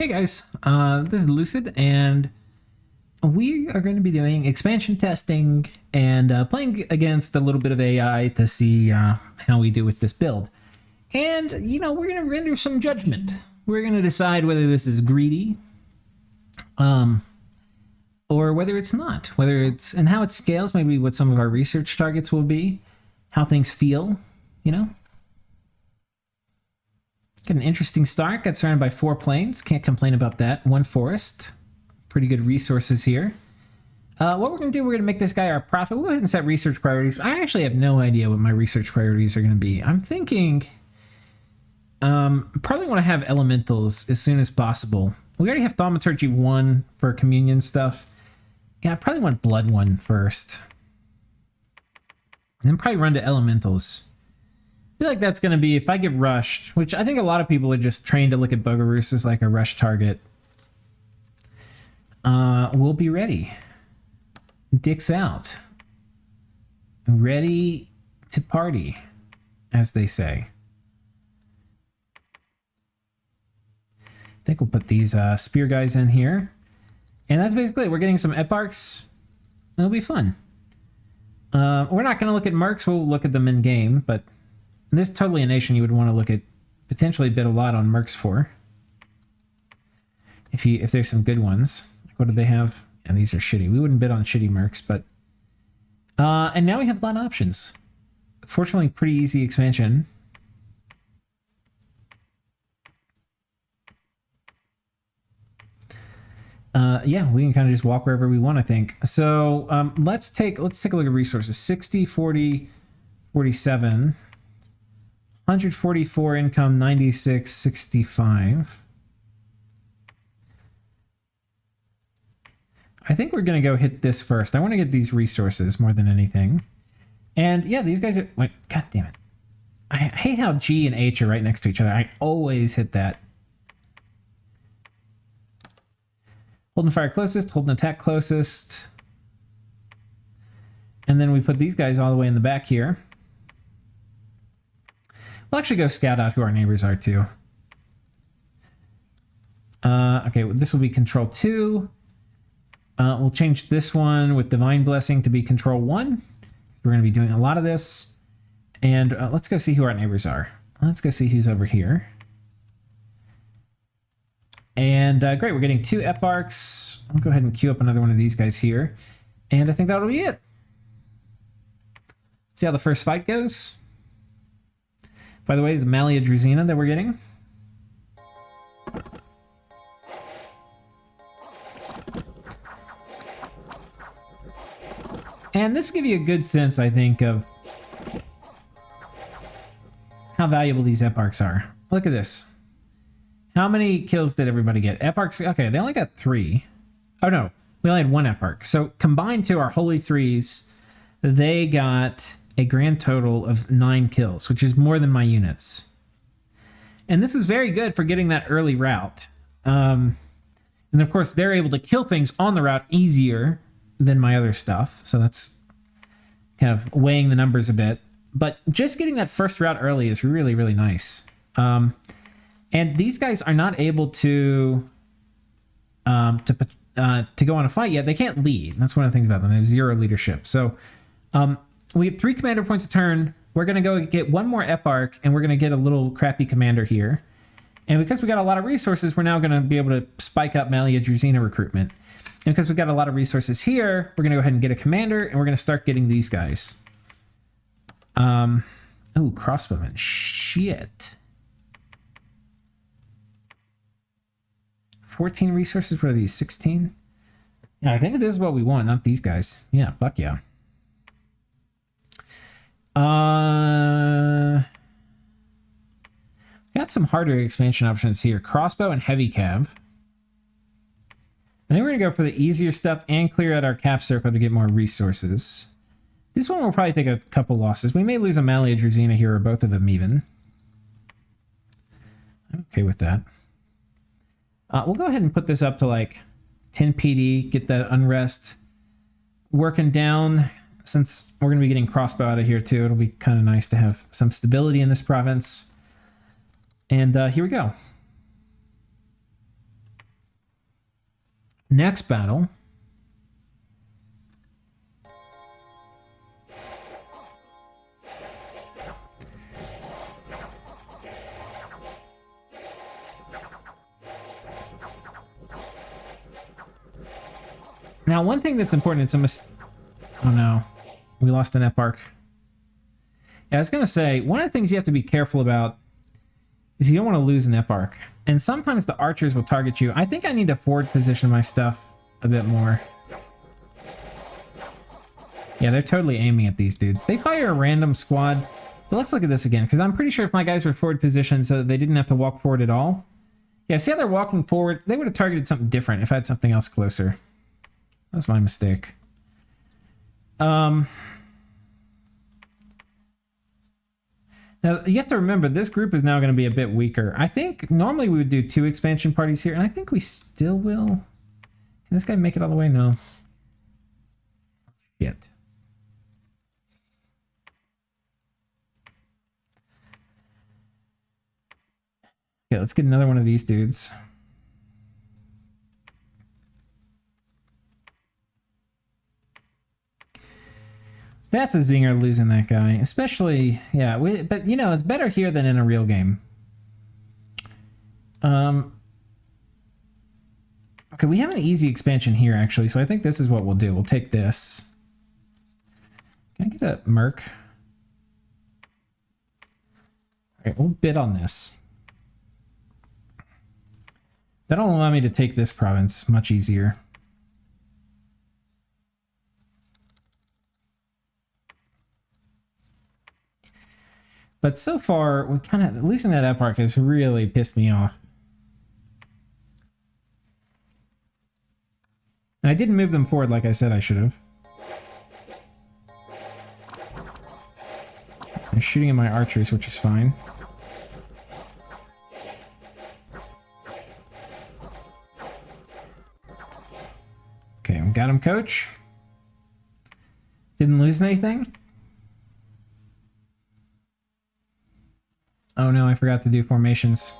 Hey guys, this is Lucid, and we are going to be doing expansion testing and playing against a little bit of AI to see how we do with this build. And, we're going to render some judgment. We're going to decide whether this is greedy, or whether it's not. And how it scales, maybe what some of our research targets will be, how things feel, Got an interesting start. Got surrounded by 4 plains. Can't complain about that. 1 forest. Pretty good resources here. What we're going to do, we're going to make this guy our prophet. We'll go ahead and set research priorities. I actually have no idea what my research priorities are going to be. I'm thinking probably want to have elementals as soon as possible. We already have thaumaturgy 1 for communion stuff. Yeah, I probably want blood 1 first. And then probably run to elementals. I feel like that's going to be, if I get rushed, which I think a lot of people are just trained to look at Bogarus as like a rush target. We'll be ready. Dicks out. Ready to party, as they say. I think we'll put these spear guys in here. And that's basically it. We're getting some eparchs. It'll be fun. We're not going to look at mercs. We'll look at them in game, but this is totally a nation you would want to look at, potentially bid a lot on mercs for. If there's some good ones. Like, what do they have? And these are shitty. We wouldn't bid on shitty mercs, but... and now we have a lot of options. Fortunately, pretty easy expansion. Yeah, we can kind of just walk wherever we want, I think. So let's take a look at resources. 60, 40, 47... 144 income, 96, 65. I think we're going to go hit this first. I want to get these resources more than anything. And yeah, these guys are... Wait, God damn it. I hate how G and H are right next to each other. I always hit that. Holding fire closest, holding attack closest. And then we put these guys all the way in the back here. We'll actually go scout out who our neighbors are too. Okay, this will be control 2. We'll change this one with divine blessing to be control 1. We're going to be doing a lot of this. And let's go see who our neighbors are. Let's go see who's over here. And great, we're getting 2 eparchs. I'll go ahead and queue up another one of these guys here. And I think that'll be it. Let's see how the first fight goes. By the way, it's Malia Druzina that we're getting. And this will give you a good sense, I think, of how valuable these eparchs are. Look at this. How many kills did everybody get? Eparchs, okay, they only got 3. Oh no, we only had 1 eparch. So combined to our holy 3s, they got a grand total of 9 kills, which is more than my units. And this is very good for getting that early route. And of course, they're able to kill things on the route easier than my other stuff. So that's kind of weighing the numbers a bit. But just getting that first route early is really, really nice. And these guys are not able to go on a fight yet. They can't lead. That's one of the things about them. They have 0 leadership. So we get 3 commander points a turn. We're going to go get 1 more eparch, and we're going to get a little crappy commander here. And because we got a lot of resources, we're now going to be able to spike up Malia Druzina recruitment. And because we've got a lot of resources here, we're going to go ahead and get a commander, and we're going to start getting these guys. Oh, crossbowmen. Shit. 14 resources. What are these? 16? Yeah, I think this is what we want, not these guys. Yeah, fuck yeah. Got some harder expansion options here. Crossbow and heavy cav. And then we're going to go for the easier stuff and clear out our cap circle to get more resources. This one will probably take a couple losses. We may lose a Malia Druzina here, or both of them even. I'm okay with that. We'll go ahead and put this up to like 10 PD, get that unrest working down. Since we're going to be getting crossbow out of here too, it'll be kind of nice to have some stability in this province. And here we go. Next battle. Now, one thing that's important is oh no, we lost an eparch. Yeah, I was gonna say, one of the things you have to be careful about is you don't want to lose an eparch. And sometimes the archers will target you. I think I need to forward position my stuff a bit more. Yeah, they're totally aiming at these dudes. They fire a random squad. But let's look at this again, because I'm pretty sure if my guys were forward positioned so that they didn't have to walk forward at all. Yeah, see how they're walking forward? They would have targeted something different if I had something else closer. That's my mistake. Now, you have to remember, this group is now going to be a bit weaker. I think normally we would do 2 expansion parties here, and I think we still will. Can this guy make it all the way? No. Shit. Okay, let's get another one of these dudes. That's a zinger losing that guy, especially, yeah, but you know, it's better here than in a real game. Okay, we have an easy expansion here, actually, so I think this is what we'll do. We'll take this. Can I get a merc? All right, we'll bid on this. That'll allow me to take this province much easier. But so far, we kind of, losing that eparch has really pissed me off. And I didn't move them forward like I said I should have. I'm shooting at my archers, which is fine. Okay, we got him, coach. Didn't lose anything. Oh no, I forgot to do formations.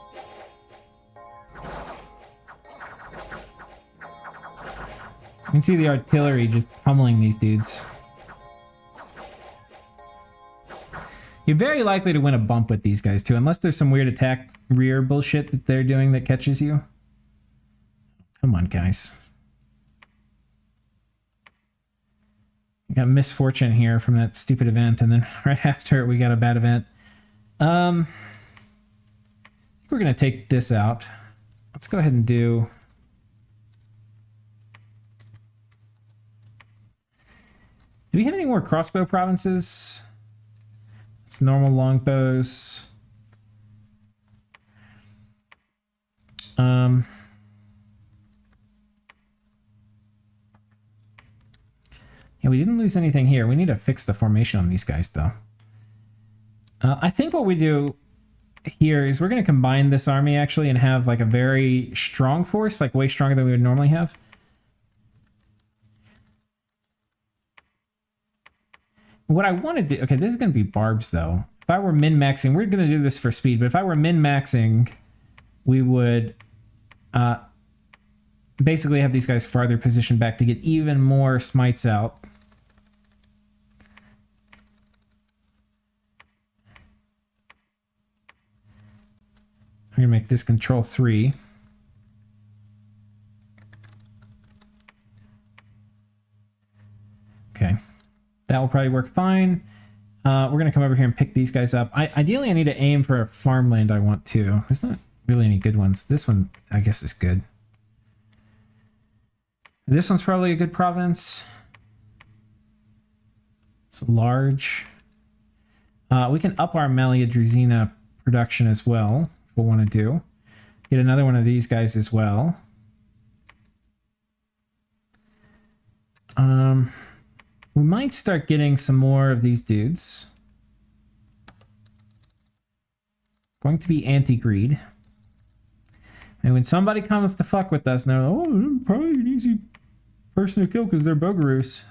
You can see the artillery just pummeling these dudes. You're very likely to win a bump with these guys too, unless there's some weird attack rear bullshit that they're doing that catches you. Come on, guys. We got misfortune here from that stupid event, and then right after it we got a bad event. I think we're gonna take this out. Let's go ahead and do... Do we have any more crossbow provinces? It's normal longbows. Yeah, we didn't lose anything here. We need to fix the formation on these guys, though. I think what we do here is we're going to combine this army, actually, and have, like, a very strong force, like, way stronger than we would normally have. What I want to do... Okay, this is going to be barbs, though. If I were min-maxing... We're going to do this for speed, but if I were min-maxing, we would basically have these guys farther positioned back to get even more smites out. I'm going to make this control 3. Okay. That will probably work fine. We're going to come over here and pick these guys up. Ideally, I need to aim for a farmland I want to. There's not really any good ones. This one, I guess, is good. This one's probably a good province. It's large. We can up our Malia Druzina production as well. We'll want to do. Get another one of these guys as well. We might start getting some more of these dudes. Going to be anti-greed. And when somebody comes to fuck with us, and they're like, oh, they're probably an easy person to kill because they're Bogarus.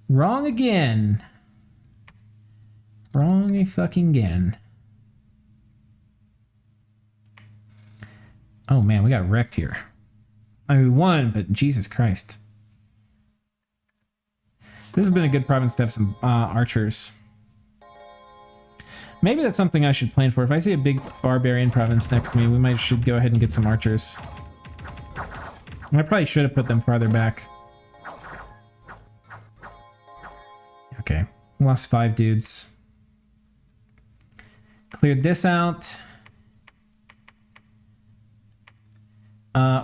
Wrong again. Wrong a fucking again. Oh man, we got wrecked here. I mean, we won, but Jesus Christ. This has been a good province to have some archers. Maybe that's something I should plan for. If I see a big barbarian province next to me, we should go ahead and get some archers. I probably should have put them farther back. Okay, lost 5 dudes. Cleared this out.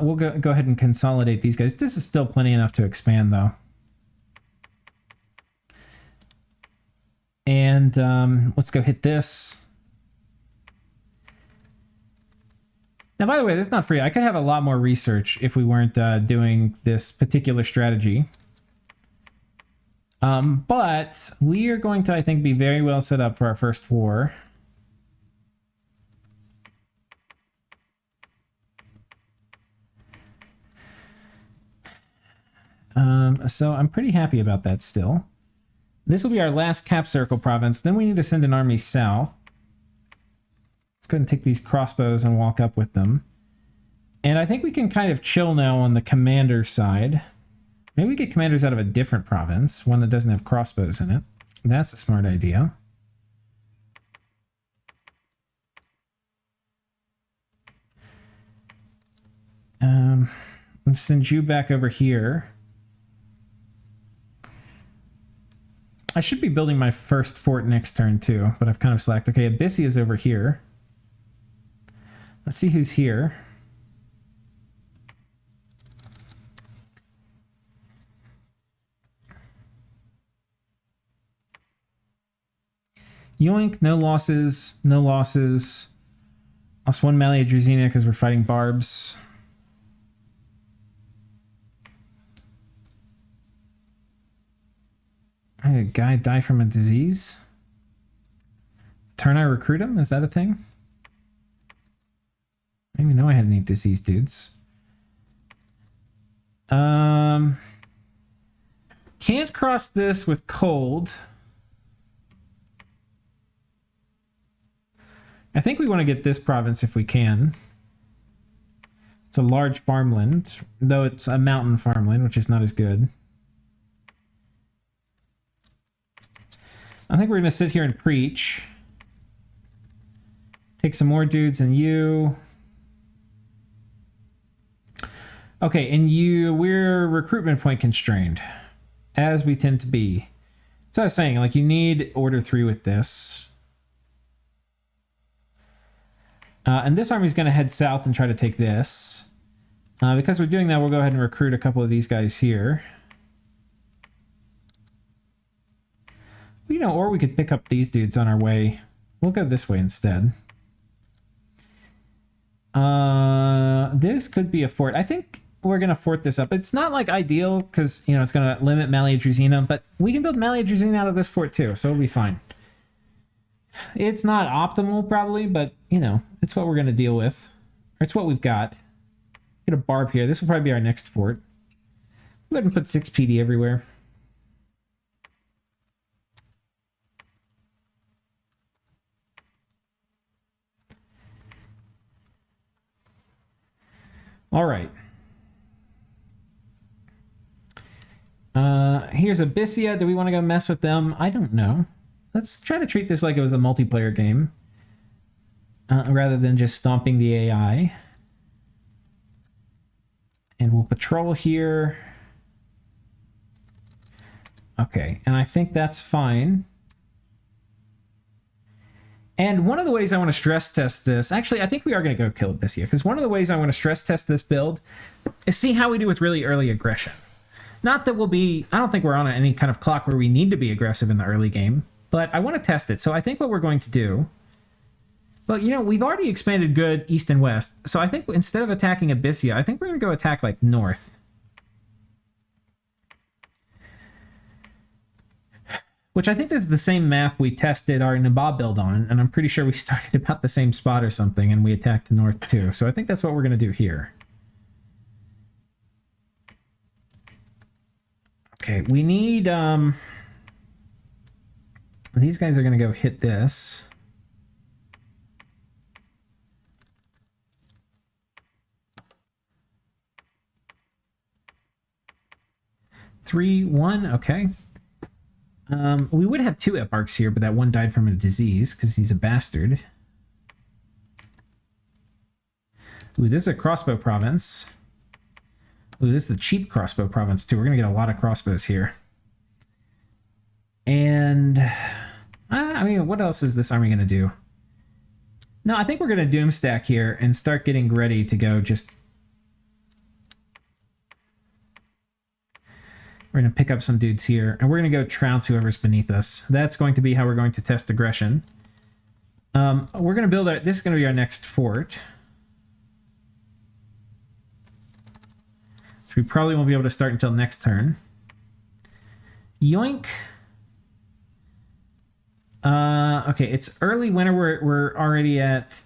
We'll go ahead and consolidate these guys. This is still plenty enough to expand, though. And let's go hit this. Now, by the way, this is not free. I could have a lot more research if we weren't doing this particular strategy. But we are going to, I think, be very well set up for our first war. So I'm pretty happy about that still. This will be our last cap circle province. Then we need to send an army south. Let's go ahead and take these crossbows and walk up with them. And I think we can kind of chill now on the commander side. Maybe we get commanders out of a different province, one that doesn't have crossbows in it. That's a smart idea. Let's send you back over here. I should be building my first fort next turn too, but I've kind of slacked. Okay, Abyssia is over here. Let's see who's here. Yoink, no losses, no losses. Lost 1 Malia Drazina because we're fighting barbs. I had a guy die from a disease. Turn I recruit him? Is that a thing? I didn't even know I had any disease dudes. Can't cross this with cold. I think we want to get this province if we can. It's a large farmland, though it's a mountain farmland, which is not as good. I think we're going to sit here and preach. Take some more dudes and you. Okay, and we're recruitment point constrained, as we tend to be. So I was saying, like, you need order 3 with this. And this army's going to head south and try to take this. Because we're doing that, we'll go ahead and recruit a couple of these guys here. You know, or we could pick up these dudes on our way. We'll go this way instead. This could be a fort. I think we're going to fort this up. It's not, like, ideal because, you know, it's going to limit Malia Drazina, but we can build Malia Drazina out of this fort too, so it'll be fine. It's not optimal, probably, but, you know, it's what we're going to deal with. Or it's what we've got. Get a barb here. This will probably be our next fort. Go ahead and put 6 PD everywhere. All right. Here's Abyssia. Do we want to go mess with them? I don't know. Let's try to treat this like it was a multiplayer game. Rather than just stomping the AI. And we'll patrol here. Okay, and I think that's fine. And one of the ways I want to stress test this, actually, I think we are going to go kill Abyssia, because one of the ways I want to stress test this build is see how we do with really early aggression. Not that we'll be, I don't think we're on any kind of clock where we need to be aggressive in the early game, but I want to test it. So I think what we're going to do, well, you know, we've already expanded good east and west. So I think instead of attacking Abyssia, I think we're going to go attack like north. Which I think is the same map we tested our Nabab build on, and I'm pretty sure we started about the same spot or something, and we attacked the north too. So I think that's what we're going to do here. Okay, we need... these guys are going to go hit this. 3-1. Okay. We would have 2 eparchs here, but that one died from a disease because he's a bastard. Ooh, this is a crossbow province. Ooh, this is the cheap crossbow province too. We're gonna get a lot of crossbows here. And I mean, what else is this army gonna do? No, I think we're gonna doomstack here and start getting ready to go. We're gonna pick up some dudes here, and we're gonna go trounce whoever's beneath us. That's going to be how we're going to test aggression. We're gonna build this is gonna be our next fort. We probably won't be able to start until next turn. Yoink. Okay, it's early winter. We're already at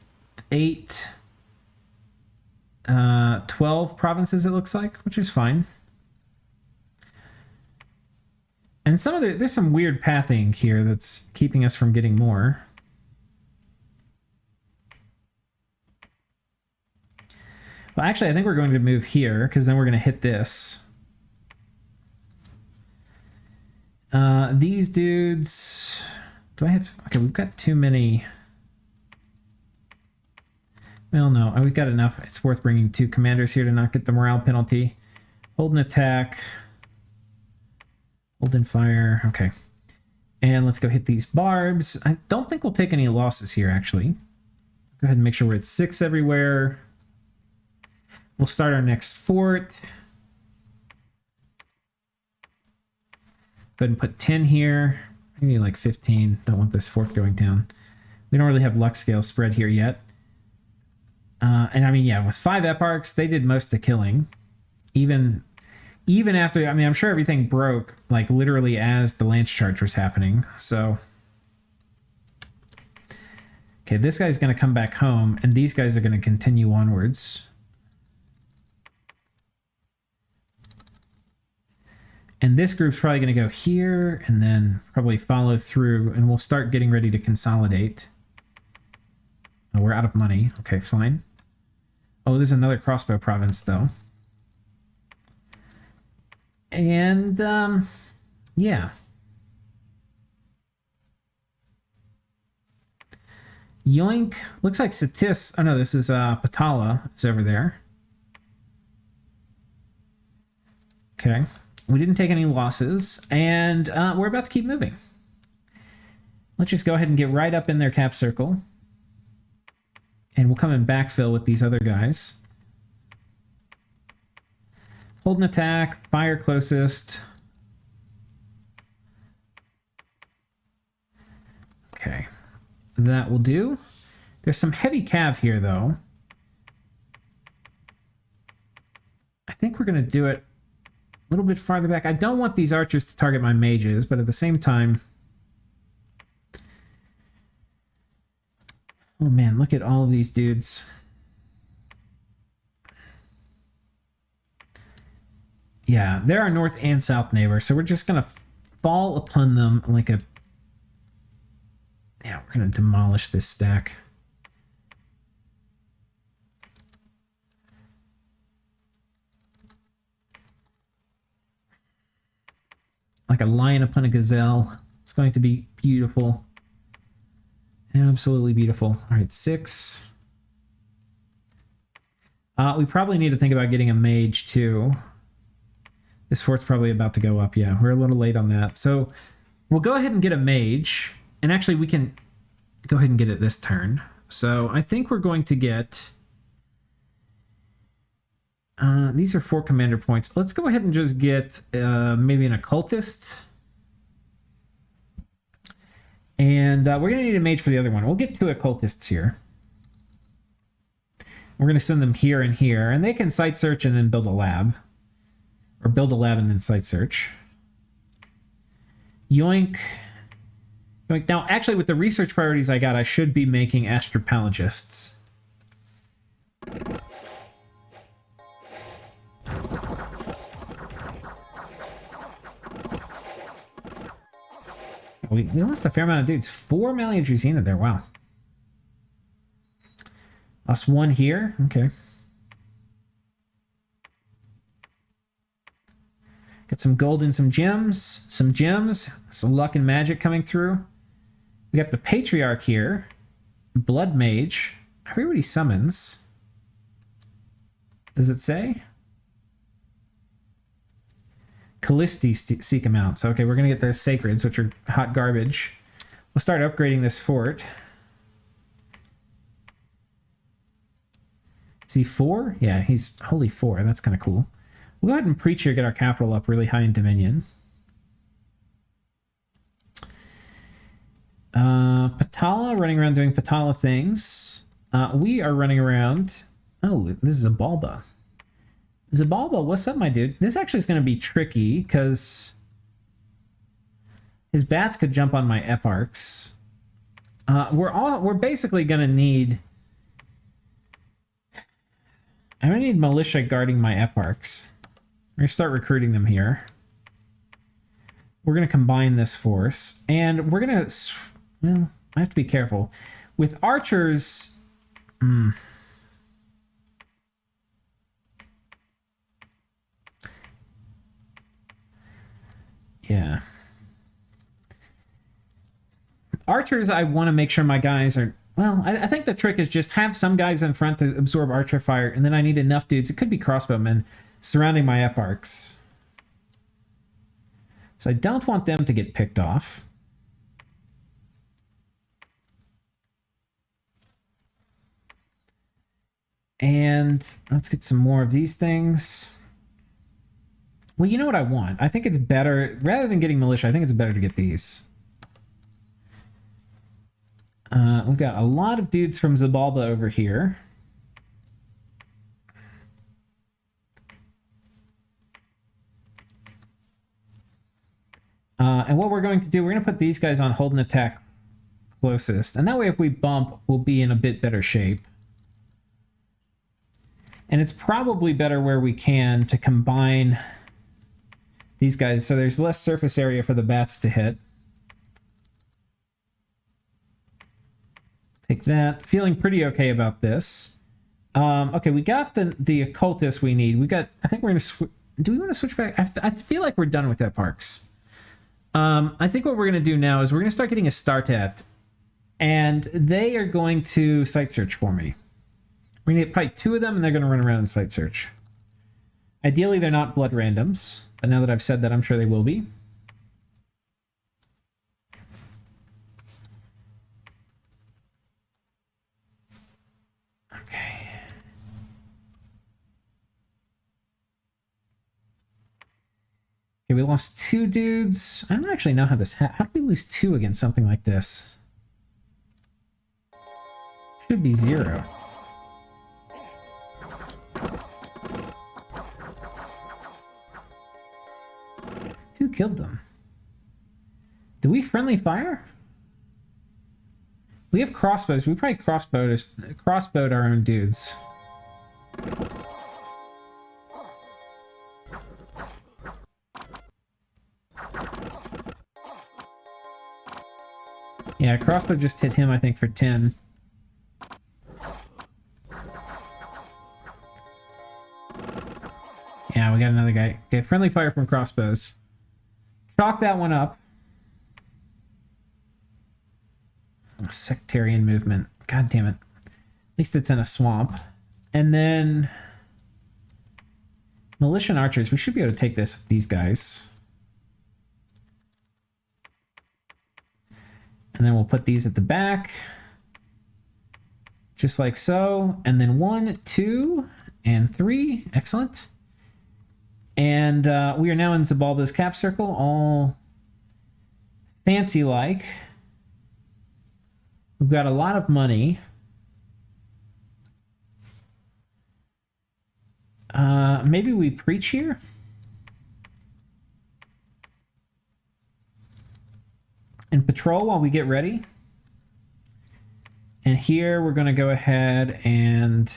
12 provinces, it looks like, which is fine. And there's some weird pathing here that's keeping us from getting more. Well, actually, I think we're going to move here, because then we're going to hit this. These dudes... Do I have... Okay, we've got too many... Well, no, we've got enough. It's worth bringing 2 commanders here to not get the morale penalty. Hold an attack. Hold and fire. Okay. And let's go hit these barbs. I don't think we'll take any losses here, actually. Go ahead and make sure we're at 6 everywhere. We'll start our next fort. Go ahead and put 10 here. Maybe like 15. Don't want this fort going down. We don't really have luck scale spread here yet. And I mean, yeah, with 5 eparchs, they did most of the killing. Even after, I mean, I'm sure everything broke, like, literally as the lance charge was happening, so... Okay, this guy's going to come back home, and these guys are going to continue onwards. And this group's probably going to go here, and then probably follow through, and we'll start getting ready to consolidate. Oh, we're out of money. Okay, fine. Oh, there's another crossbow province, though. And, yeah. Yoink. Looks like Satis. Oh, no, this is Patala is over there. Okay. We didn't take any losses, and we're about to keep moving. Let's just go ahead and get right up in their cap circle. And we'll come and backfill with these other guys. Hold an attack, fire closest. Okay, that will do. There's some heavy cav here, though. I think we're going to do it a little bit farther back. I don't want these archers to target my mages, but at the same time... Oh man, look at all of these dudes. Yeah, they're our north and south neighbor, so we're just gonna fall upon them like a... Yeah, we're gonna demolish this stack. Like a lion upon a gazelle. It's going to be beautiful. Absolutely beautiful. All right, 6. We probably need to think about getting a mage, too. This fort's probably about to go up. Yeah, we're a little late on that. So we'll go ahead and get a mage. And actually, we can go ahead and get it this turn. So I think we're going to get... these are 4 commander points. Let's go ahead and just get maybe an occultist. And we're going to need a mage for the other one. We'll get 2 occultists here. We're going to send them here and here. And they can site search and then build a lab. Or build a lab and then site search. Yoink. Yoink. Now, actually, with the research priorities I got, I should be making astropalagists. We lost a fair amount of dudes. 4 Malaguzina there. Wow. Lost 1 here. Okay. Get some gold and some gems. Some gems. Some luck and magic coming through. We got the Patriarch here. Blood Mage. Everybody summons. Does it say? Callisti seek amounts. Okay, we're going to get those Sacreds, which are hot garbage. We'll start upgrading this fort. Is he 4? Yeah, he's holy 4. That's kind of cool. We'll go ahead and preach here, get our capital up really high in Dominion. Patala, running around doing Patala things. We are running around... Oh, this is a Zabalba. Zabalba, what's up, my dude? This actually is going to be tricky, because his bats could jump on my eparchs. We're basically going to need... I'm going to need militia guarding my eparchs. We're going to start recruiting them here. We're going to combine this force. And we're going to... Well, I have to be careful. With archers... Yeah. Archers, I want to make sure my guys are... Well, I think the trick is just have some guys in front to absorb archer fire, and then I need enough dudes. It could be crossbowmen surrounding my eparchs. So I don't want them to get picked off. And let's get some more of these things. Well, you know what I want? I think it's better, rather than getting militia, I think it's better to get these. We've got a lot of dudes from Zabalba over here. And what we're going to do, we're going to put these guys on hold and attack closest. And that way, if we bump, we'll be in a bit better shape. And it's probably better where we can to combine these guys so there's less surface area for the bats to hit. Take that. Feeling pretty okay about this. Okay, we got the occultist we need. We got... I think we're going to... Do we want to switch back? I feel like we're done with that parks. I think what we're going to do now is we're going to start getting a Startat. And they are going to site search for me. We're going to get probably 2 of them, and they're going to run around and site search. Ideally, they're not blood randoms. But now that I've said that, I'm sure they will be. Okay. Okay, we lost 2 dudes. I don't actually know how this happened. How do we lose 2 against something like this? Should be 0. Who killed them? Do we friendly fire? We have crossbows. We probably crossbowed our own dudes. Yeah, crossbow just hit him, I think, for 10. Yeah, we got another guy. Okay, friendly fire from crossbows. Chalk that one up. Oh, sectarian movement. God damn it. At least it's in a swamp. And then... militia and archers. We should be able to take this with these guys. And then we'll put these at the back. Just like so. And then 1, 2, and 3. Excellent. And we are now in Zabalba's cap circle. All fancy-like. We've got a lot of money. Maybe we preach here? And patrol while we get ready. And here we're going to go ahead and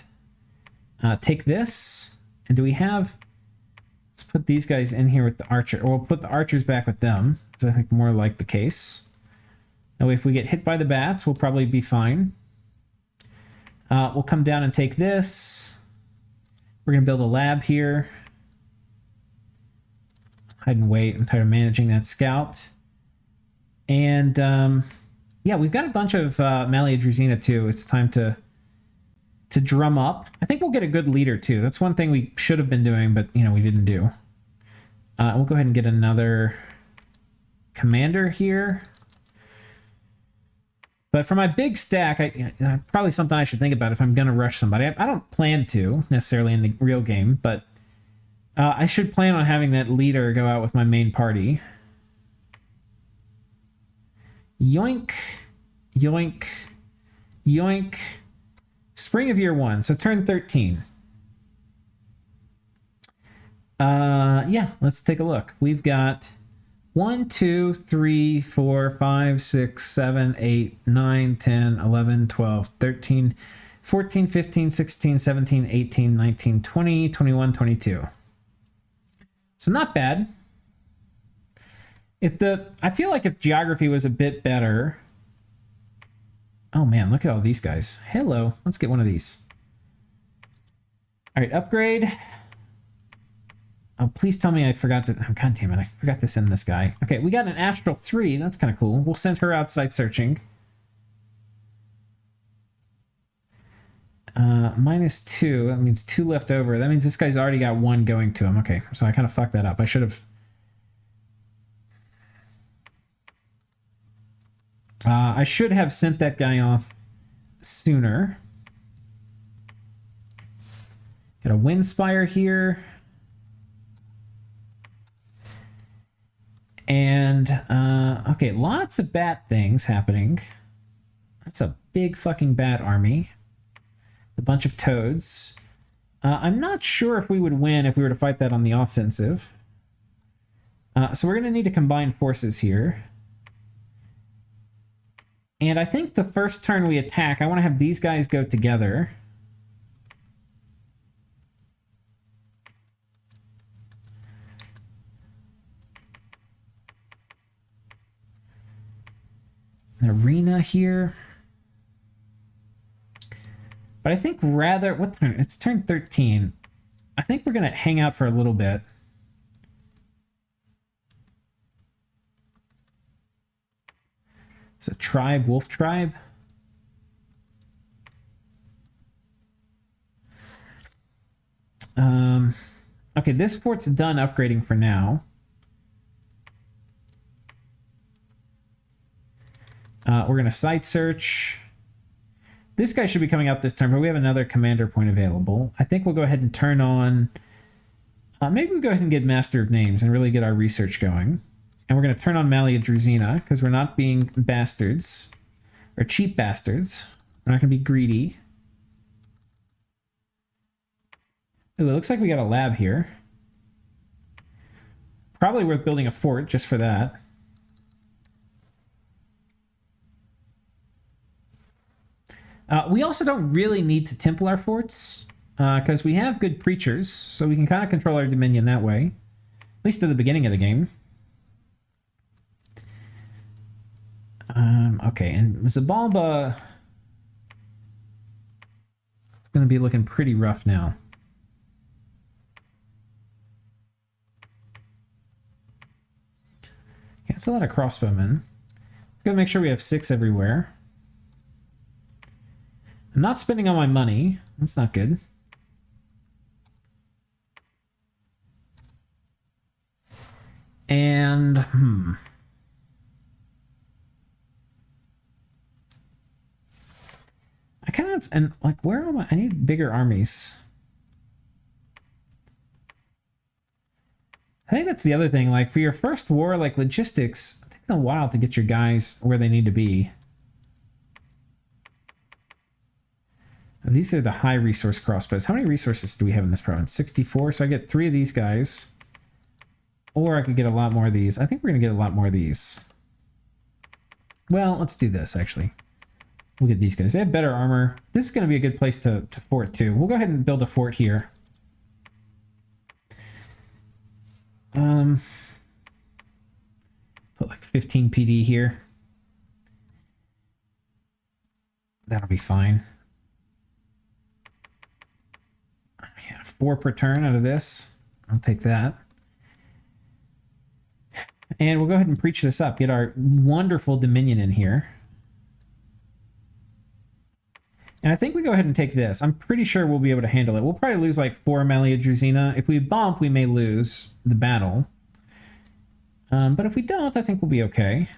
take this. And do we have... Let's put these guys in here with the archer. Or we'll put the archers back with them. Because I think more like the case. That way if we get hit by the bats, we'll probably be fine. We'll come down and take this. We're going to build a lab here. hide and wait. I'm tired of managing that scout. And yeah, we've got a bunch of Malia Druzina too. It's time to drum up. I think we'll get a good leader too. That's one thing we should have been doing, but you know, we didn't do. We'll go ahead and get another commander here. But for my big stack, probably something I should think about if I'm going to rush somebody. I don't plan to necessarily in the real game, but I should plan on having that leader go out with my main party. Yoink, yoink, yoink. Spring of year 1, so turn 13. Yeah, let's take a look. We've got 1, 2, 3, 4, 5, 6, 7, 8, 9, 10, 11, 12, 13, 14, 15, 16, 17, 18, 19, 20, 21, 22. So not bad. I feel like if geography was a bit better. Oh man, look at all these guys. Hello, let's get one of these. All right, upgrade. Oh, please tell me I forgot to... Oh, God damn it, I forgot to send this guy. Okay, we got an Astral 3. That's kind of cool. We'll send her out site searching. -2. That means 2 left over. That means this guy's already got 1 going to him. Okay, so I kind of fucked that up. I should have... I should have sent that guy off sooner. Got a Windspire here. And, okay, lots of bat things happening. That's a big fucking bat army. A bunch of toads. I'm not sure if we would win if we were to fight that on the offensive. So we're going to need to combine forces here. And I think the first turn we attack, I want to have these guys go together. An arena here. But I think rather... What turn? It's turn 13. I think we're going to hang out for a little bit. It's a tribe, wolf tribe. Okay, this fort's done upgrading for now. We're going to site search. This guy should be coming out this turn, but we have another commander point available. I think we'll go ahead and turn on... maybe we'll go ahead and get Master of Names and really get our research going. And we're going to turn on Malia Druzina, because we're not being bastards. Or cheap bastards. We're not going to be greedy. Ooh, it looks like we got a lab here. Probably worth building a fort just for that. We also don't really need to temple our forts, because we have good preachers, so we can kind of control our dominion that way. At least at the beginning of the game. Okay, and Zabalba... It's going to be looking pretty rough now. Okay, that's a lot of crossbowmen. Let's go make sure we have 6 everywhere. I'm not spending all my money. That's not good. And, I kind of, and like, where am I? I need bigger armies. I think that's the other thing. Like, for your first war, like, logistics, it takes a while to get your guys where they need to be. These are the high resource crossbows. How many resources do we have in this province? 64. So I get 3 of these guys. Or I could get a lot more of these. I think we're going to get a lot more of these. Well, let's do this, actually. We'll get these guys. They have better armor. This is going to be a good place to fort, too. We'll go ahead and build a fort here. Put like 15 PD here. That'll be fine. Yeah, 4 per turn out of this. I'll take that. And we'll go ahead and preach this up. Get our wonderful Dominion in here. And I think we go ahead and take this. I'm pretty sure we'll be able to handle it. We'll probably lose like 4 Malia Druzina. If we bump, we may lose the battle. But if we don't, I think we'll be okay.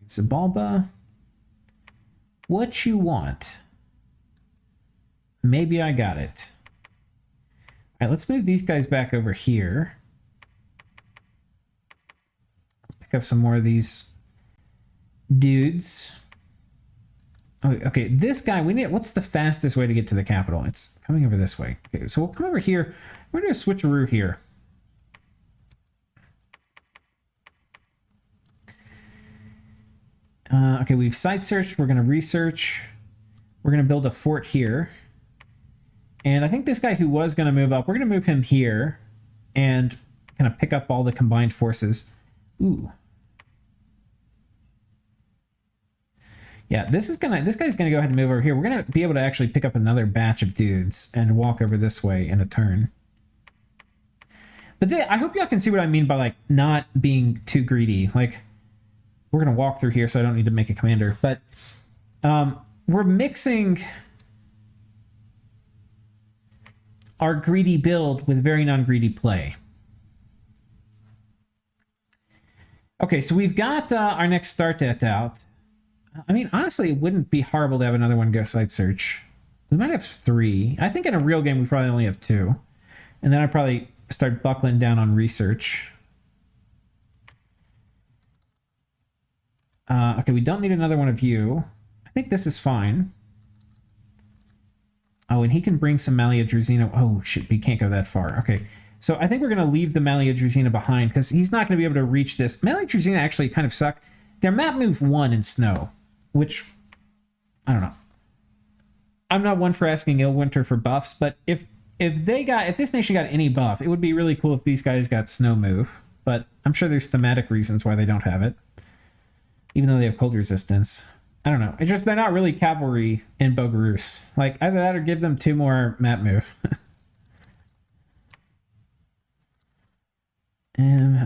Zabalba. What you want? Maybe I got it. All right, let's move these guys back over here. Pick up some more of these dudes. Oh, okay, this guy, we need, what's the fastest way to get to the capital? It's coming over this way. Okay, so we'll come over here. We're going to do a switcheroo here. Okay, we've site searched. We're going to research. We're going to build a fort here. And I think this guy who was going to move up, we're going to move him here and kind of pick up all the combined forces. Ooh. Yeah, this guy's gonna go ahead and move over here. We're gonna be able to actually pick up another batch of dudes and walk over this way in a turn. But I hope y'all can see what I mean by like not being too greedy. Like, we're gonna walk through here, so I don't need to make a commander. But we're mixing our greedy build with very non-greedy play. Okay, so we've got our next start out. I mean, honestly, it wouldn't be horrible to have another one go site search. We might have 3. I think in a real game, we probably only have 2. And then I'd probably start buckling down on research. Okay, we don't need another one of you. I think this is fine. Oh, and he can bring some Malia Druzina. Oh, shit, we can't go that far. Okay, so I think we're going to leave the Malia Druzina behind because he's not going to be able to reach this. Malia Druzina actually kind of suck. They're map move 1 in snow, which, I don't know. I'm not one for asking Illwinter for buffs, but if this nation got any buff, it would be really cool if these guys got snow move. But I'm sure there's thematic reasons why they don't have it, even though they have cold resistance. I don't know. It's just they're not really cavalry in Bogarus. Like, either that or give them 2 more map move.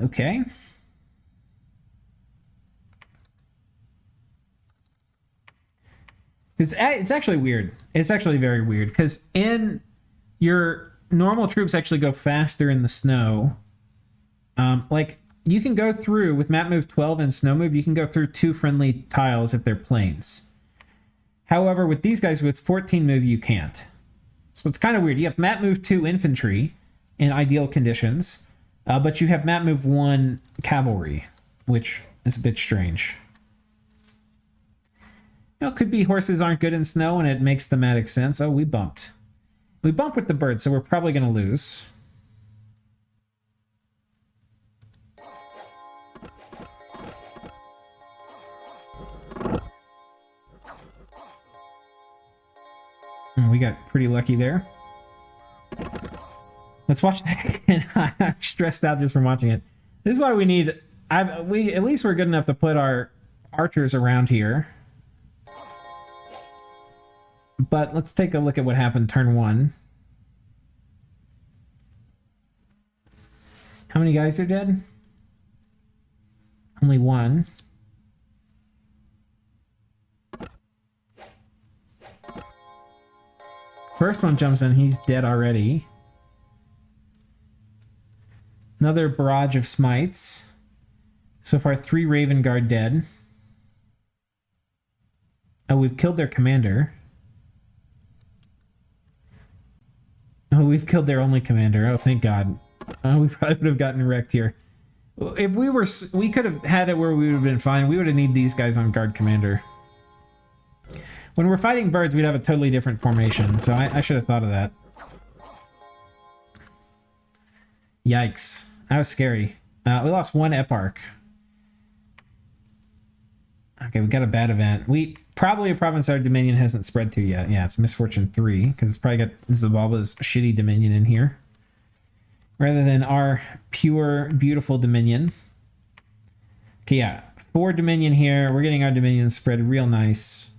Okay. It's actually weird. It's actually very weird because in your normal troops actually go faster in the snow. Like, you can go through with map move 12 and snow move, you can go through 2 friendly tiles if they're plains. However, with these guys with 14 move, you can't. So it's kind of weird. You have map move 2 infantry in ideal conditions, but you have map move 1 cavalry, which is a bit strange. You know, it could be horses aren't good in snow and it makes thematic sense. Oh, we bumped. We bumped with the bird, so we're probably going to lose. We got pretty lucky there. Let's watch that again. I'm stressed out just from watching it. This is why we need... at least we're good enough to put our archers around here. But let's take a look at what happened turn 1. How many guys are dead? Only 1. First one jumps in, he's dead already. Another barrage of smites. So far, 3 Raven Guard dead. Oh, we've killed their commander. Oh, we've killed their only commander. Oh, thank God. Oh, we probably would have gotten wrecked here. If we could have had it where we would have been fine. We would have needed these guys on guard commander. When we're fighting birds, we'd have a totally different formation. So I should have thought of that. Yikes. That was scary. We lost 1 eparch. Okay, we got a bad event. Probably a province our dominion hasn't spread to yet. Yeah, it's Misfortune 3, because it's probably got Zabalba's shitty dominion in here. Rather than our pure, beautiful dominion. Okay, yeah. 4 dominion here. We're getting our dominion spread real nice.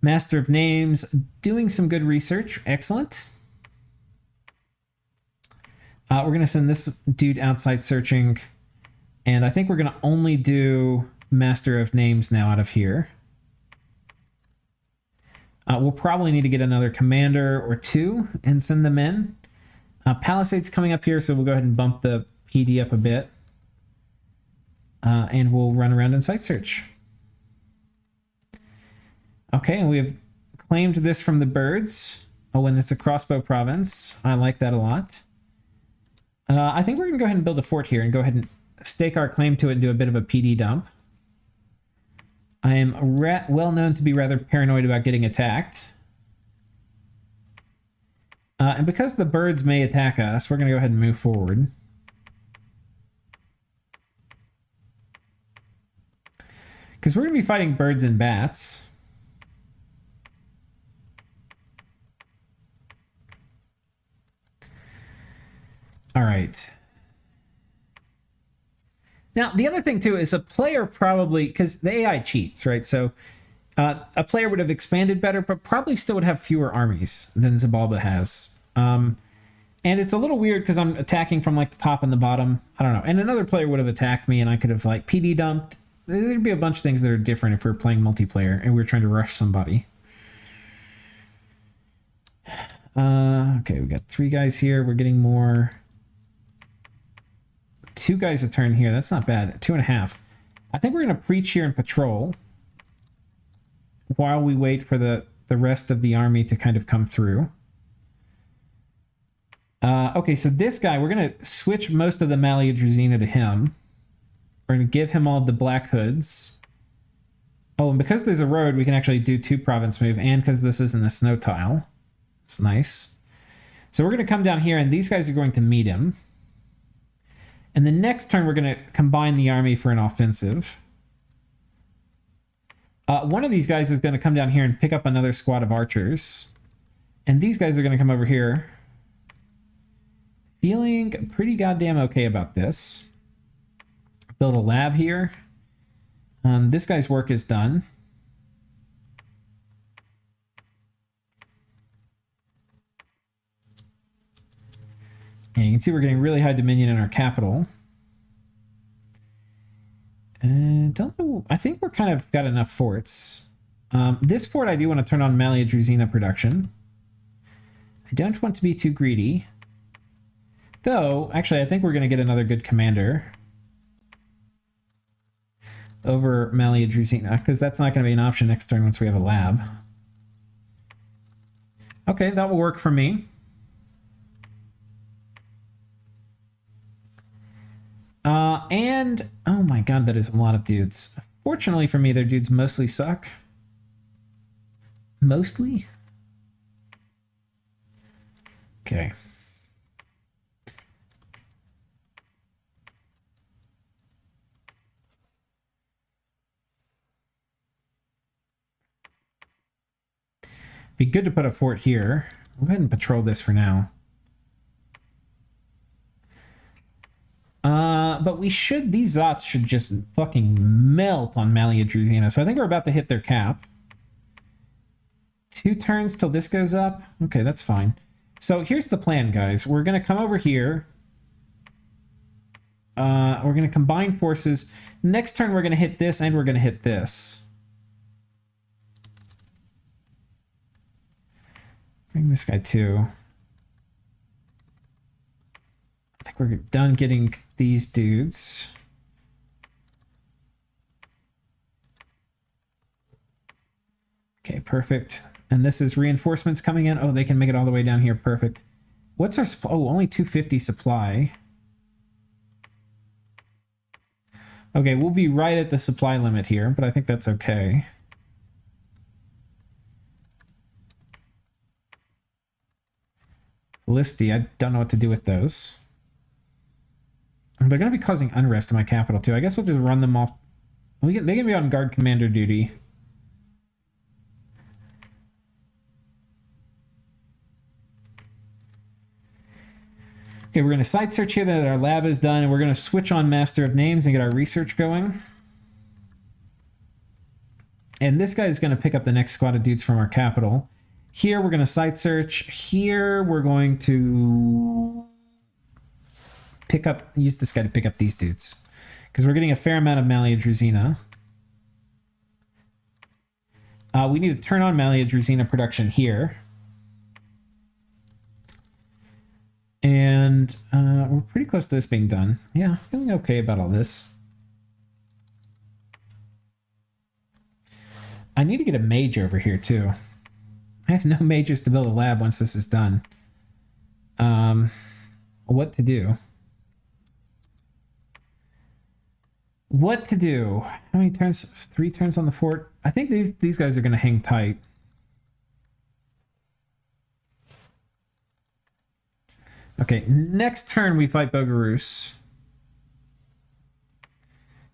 Master of Names, doing some good research. Excellent. We're going to send this dude outside searching. And I think we're going to only do Master of Names now out of here. We'll probably need to get another commander or two and send them in. Palisade's coming up here, so we'll go ahead and bump the PD up a bit. And we'll run around and site search. Okay, and we have claimed this from the birds. Oh, and it's a crossbow province. I like that a lot. I think we're going to go ahead and build a fort here and go ahead and stake our claim to it and do a bit of a PD dump. I am well known to be rather paranoid about getting attacked. And because the birds may attack us, we're going to go ahead and move forward. Because we're going to be fighting birds and bats. All right. Now, the other thing, too, is a player probably, because the AI cheats, right? So a player would have expanded better, but probably still would have fewer armies than Zabalba has. And it's a little weird because I'm attacking from like the top and the bottom. I don't know. And another player would have attacked me and I could have like PD dumped. There'd be a bunch of things that are different if we were playing multiplayer and we were trying to rush somebody. Okay, we got 3 guys here. We're getting more. 2 guys a turn here. That's not bad. 2.5. I think we're going to preach here and patrol while we wait for the rest of the army to kind of come through. Okay, so this guy, we're going to switch most of the Malia Druzina to him. We're going to give him all of the Black Hoods. Oh, and because there's a road, we can actually do 2 province move, and because this isn't a snow tile. It's nice. So we're going to come down here, and these guys are going to meet him. And the next turn, we're going to combine the army for an offensive. One of these guys is going to come down here and pick up another squad of archers. And these guys are going to come over here. Feeling pretty goddamn okay about this. Build a lab here. This guy's work is done. And you can see we're getting really high dominion in our capital. And don't know, I think we're kind of got enough forts. This fort I do want to turn on Malia Druzina production. I don't want to be too greedy. Though, actually, I think we're going to get another good commander over Malia Druzina, because that's not going to be an option next turn once we have a lab. Okay, that will work for me. And, oh my god, that is a lot of dudes. Fortunately for me, their dudes mostly suck. Mostly? Okay. Be good to put a fort here. We'll go ahead and patrol this for now. But we should, these Zots should just fucking melt on Malia Druzina. So I think we're about to hit their cap. 2 turns till this goes up. Okay, that's fine. So here's the plan, guys. We're going to come over here. We're going to combine forces. Next turn, we're going to hit this and we're going to hit this. Bring this guy too. I think we're done getting these dudes. Okay, perfect. And this is reinforcements coming in. Oh, they can make it all the way down here. Perfect. What's our supply? Oh, only 250 supply. Okay, we'll be right at the supply limit here, but I think that's okay. Listy, I don't know what to do with those. They're going to be causing unrest in my capital, too. I guess we'll just run them off. They can be on guard commander duty. Okay, we're going to site search here that our lab is done, and we're going to switch on Master of Names and get our research going. And this guy is going to pick up the next squad of dudes from our capital. Here, we're going to site search. Here, we're going to use this guy to pick up these dudes. Because we're getting a fair amount of Malia Druzina. We need to turn on Malia Druzina production here. And we're pretty close to this being done. Yeah, feeling okay about all this. I need to get a mage over here too. I have no mages to build a lab once this is done. What to do? What to do? How many turns? 3 turns on the fort? I think these guys are going to hang tight. Okay, next turn we fight Bogarus.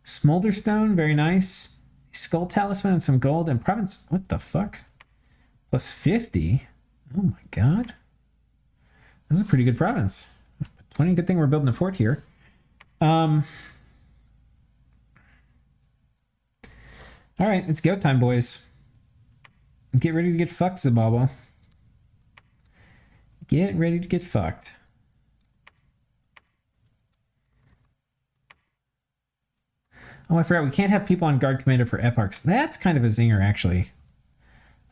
Smolderstone, very nice. Skull Talisman and some gold and province. What the fuck? Plus 50? Oh my god. That's a pretty good province. 20, good thing we're building a fort here. Alright, it's go time, boys. Get ready to get fucked, Zababa. Get ready to get fucked. Oh, I forgot, we can't have people on guard commander for epochs. That's kind of a zinger, actually.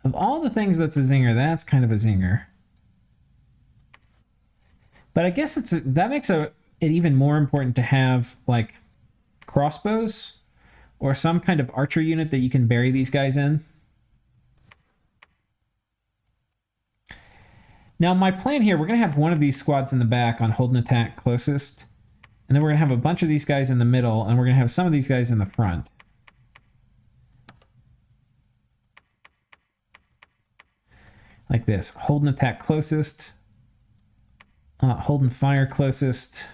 Of all the things that's a zinger, that's kind of a zinger. But I guess that makes it even more important to have, like, crossbows or some kind of archer unit that you can bury these guys in. Now, my plan here, we're going to have one of these squads in the back on hold and attack closest. And then we're going to have a bunch of these guys in the middle, and we're going to have some of these guys in the front. Like this. Hold and attack closest. Hold and fire closest.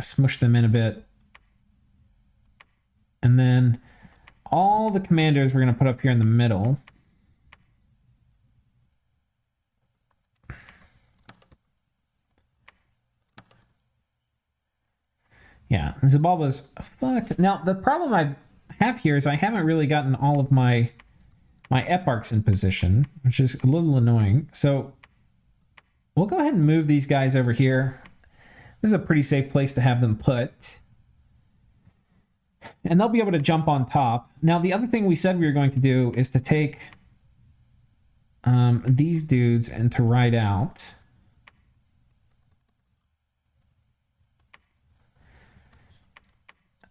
Smush them in a bit. And then all the commanders we're going to put up here in the middle. Yeah, Zabalba's fucked. Now, the problem I have here is I haven't really gotten all of my eparchs in position, which is a little annoying. So we'll go ahead and move these guys over here. This is a pretty safe place to have them put. And they'll be able to jump on top. Now, the other thing we said we were going to do is to take these dudes and to ride out.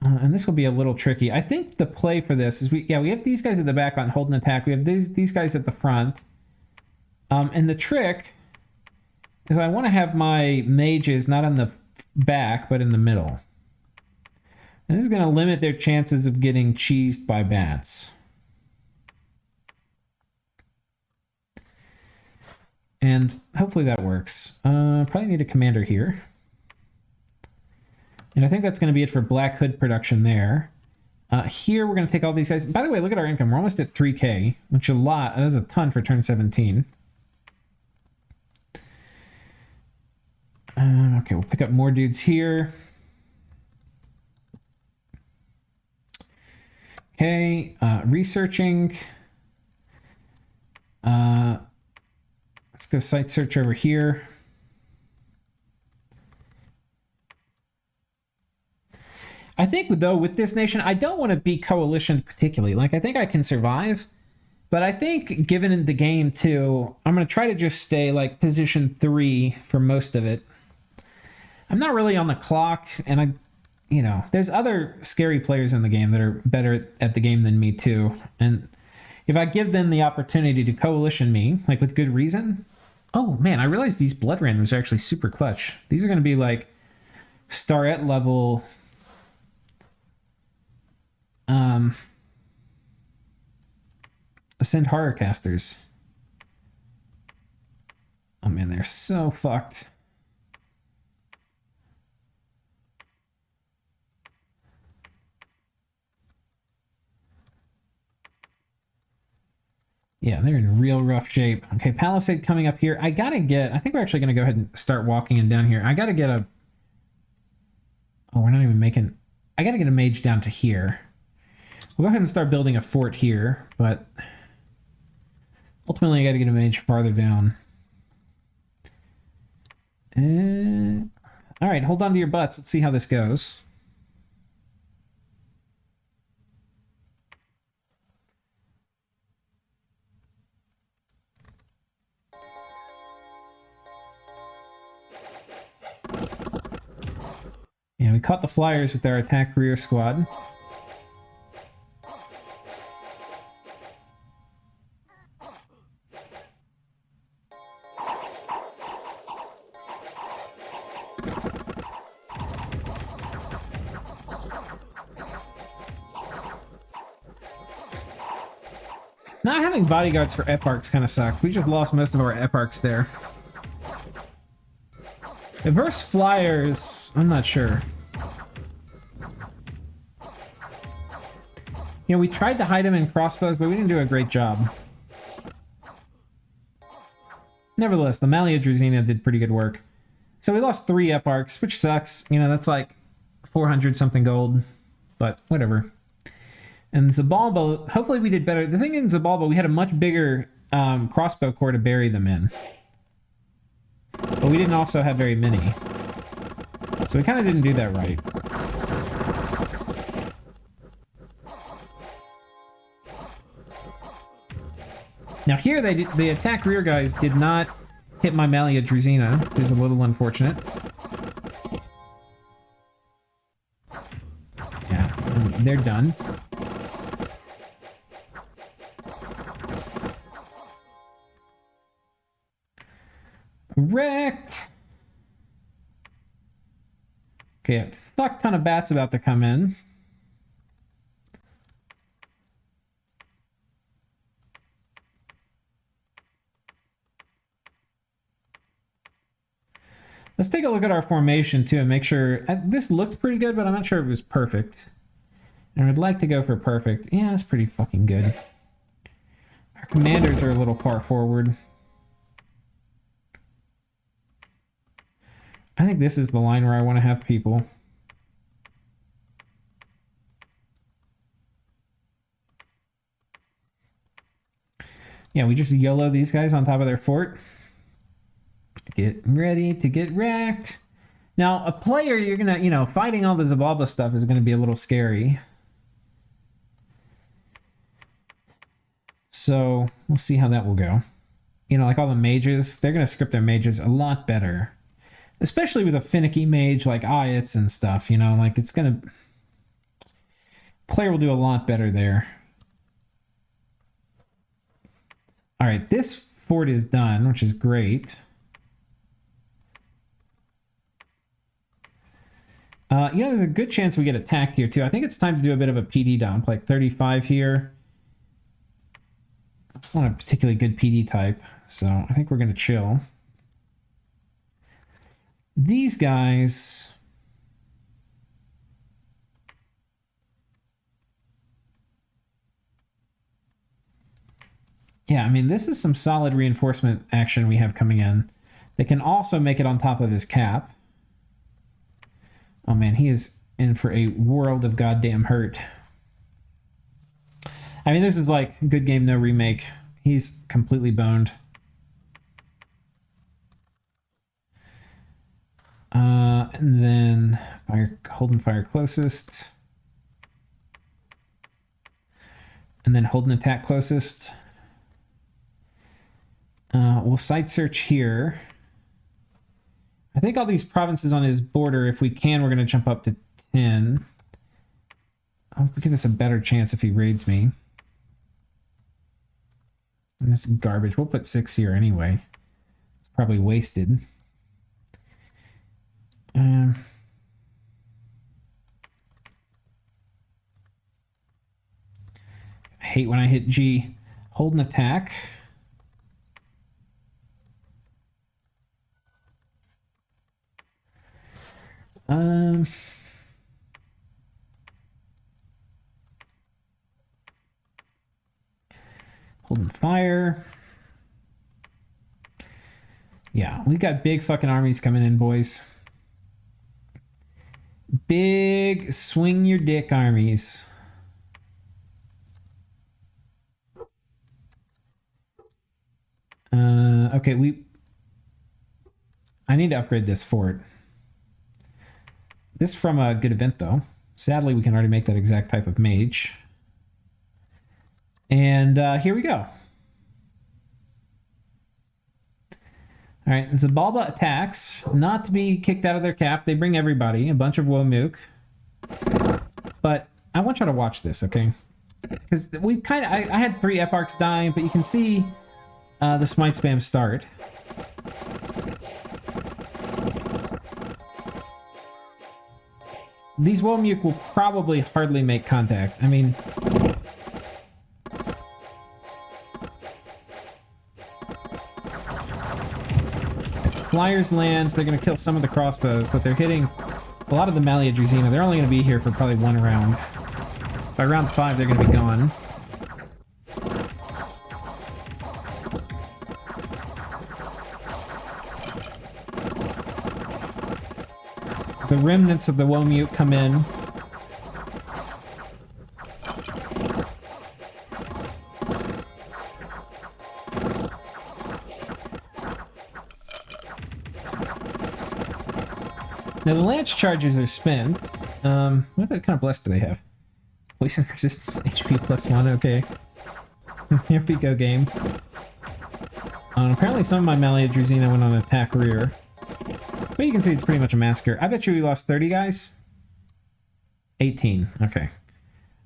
And this will be a little tricky. I think the play for this is we have these guys at the back on hold and attack. We have these guys at the front. And the trick is I want to have my mages not on the back, but in the middle. And this is going to limit their chances of getting cheesed by bats. And hopefully that works. Probably need a commander here. And I think that's going to be it for Black Hood production there. Here we're going to take all these guys. By the way, look at our income. We're almost at 3K, which is a lot. That's a ton for turn 17. Okay, we'll pick up more dudes here. Okay, researching. Let's go site search over here. I think, though, with this nation, I don't want to be coalition particularly. Like, I think I can survive. But I think, given the game, too, I'm going to try to just stay, like, position 3 for most of it. I'm not really on the clock, and there's other scary players in the game that are better at the game than me, too. And if I give them the opportunity to coalition me, like, with good reason... Oh, man, I realized these blood randoms are actually super clutch. These are going to be, like, starette level... Ascend horror casters. Oh man, they're so fucked. Yeah, they're in real rough shape. Okay, Palisade coming up here. I think we're actually going to go ahead and start walking in down here. I gotta get a... Oh, we're not even making... I gotta get a mage down to here. We'll go ahead and start building a fort here, but ultimately I got to get a mage farther down. All right, hold on to your butts. Let's see how this goes. Yeah, we caught the Flyers with their attack rear squad. Not having bodyguards for eparchs kind of sucked. We just lost most of our eparchs there. The verse Flyers, I'm not sure. You know, we tried to hide them in crossbows, but we didn't do a great job. Nevertheless, the Malia Drazina did pretty good work. So we lost 3 eparchs, which sucks. You know, that's like 400 something gold, but whatever. And Zabalba, hopefully we did better. The thing in Zabalba, we had a much bigger crossbow corps to bury them in. But we didn't also have very many. So we kind of didn't do that right. Now here, the attack rear guys did not hit my Malia Drazina, which is a little unfortunate. Yeah, they're done. Wrecked! Okay, a fuck ton of bats about to come in. Let's take a look at our formation too and make sure... This looked pretty good, but I'm not sure it was perfect. And I'd like to go for perfect. Yeah, it's pretty fucking good. Our commanders are a little far forward. I think this is the line where I want to have people. Yeah, we just YOLO these guys on top of their fort. Get ready to get wrecked. Now, a player, you're gonna, you know, fighting all the Zabalba stuff is gonna be a little scary. So, we'll see how that will go. You know, like all the mages, they're gonna script their mages a lot better. Especially with a finicky mage like Ayats and stuff, you know, like it's gonna... Player will do a lot better there. Alright, this fort is done, which is great. You know, there's a good chance we get attacked here, too. I think it's time to do a bit of a PD dump, like 35 here. It's not a particularly good PD type, so I think we're going to chill. These guys... Yeah, I mean, this is some solid reinforcement action we have coming in. They can also make it on top of his cap. Oh man, he is in for a world of goddamn hurt. I mean, this is like good game, no remake. He's completely boned. And then hold and fire closest. And then hold and attack closest. We'll site search here. I think all these provinces on his border, if we can, we're going to jump up to 10. I'll give us a better chance if he raids me. And this is garbage. We'll put 6 here anyway. It's probably wasted. I hate when I hit G. Hold and attack. Hold and fire. Yeah, we got big fucking armies coming in, boys. Big swing your dick armies. Okay, I need to upgrade this fort. This is from a good event, though. Sadly, we can already make that exact type of mage. And here we go. All right, Zabalba attacks, not to be kicked out of their cap. They bring everybody, a bunch of Womook. But I want you to watch this, okay? Because we kind of, I had 3 eparchs dying, but you can see the smite spam start. These Womook will probably hardly make contact. I mean... Flyers land, they're going to kill some of the crossbows, but they're hitting a lot of the Malia Drazina. They're only going to be here for probably 1 round. By round 5, they're going to be gone. The remnants of the Womook come in. Now the lance charges are spent. What kind of bless do they have? Poison resistance, HP +1, okay. Here we go, game. Apparently some of my Malia Drazina went on attack rear. But you can see it's pretty much a massacre. I bet you we lost 30 guys. 18, okay.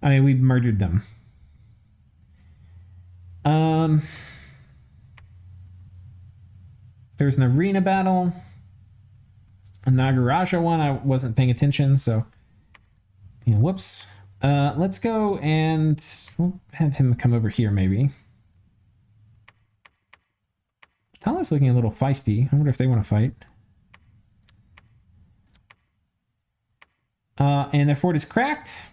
I mean, we murdered them. There's an arena battle. A Nagaraja one, I wasn't paying attention, so... You know, whoops. Let's go and... We'll have him come over here, maybe. Tala's looking a little feisty. I wonder if they want to fight. And their fort is cracked.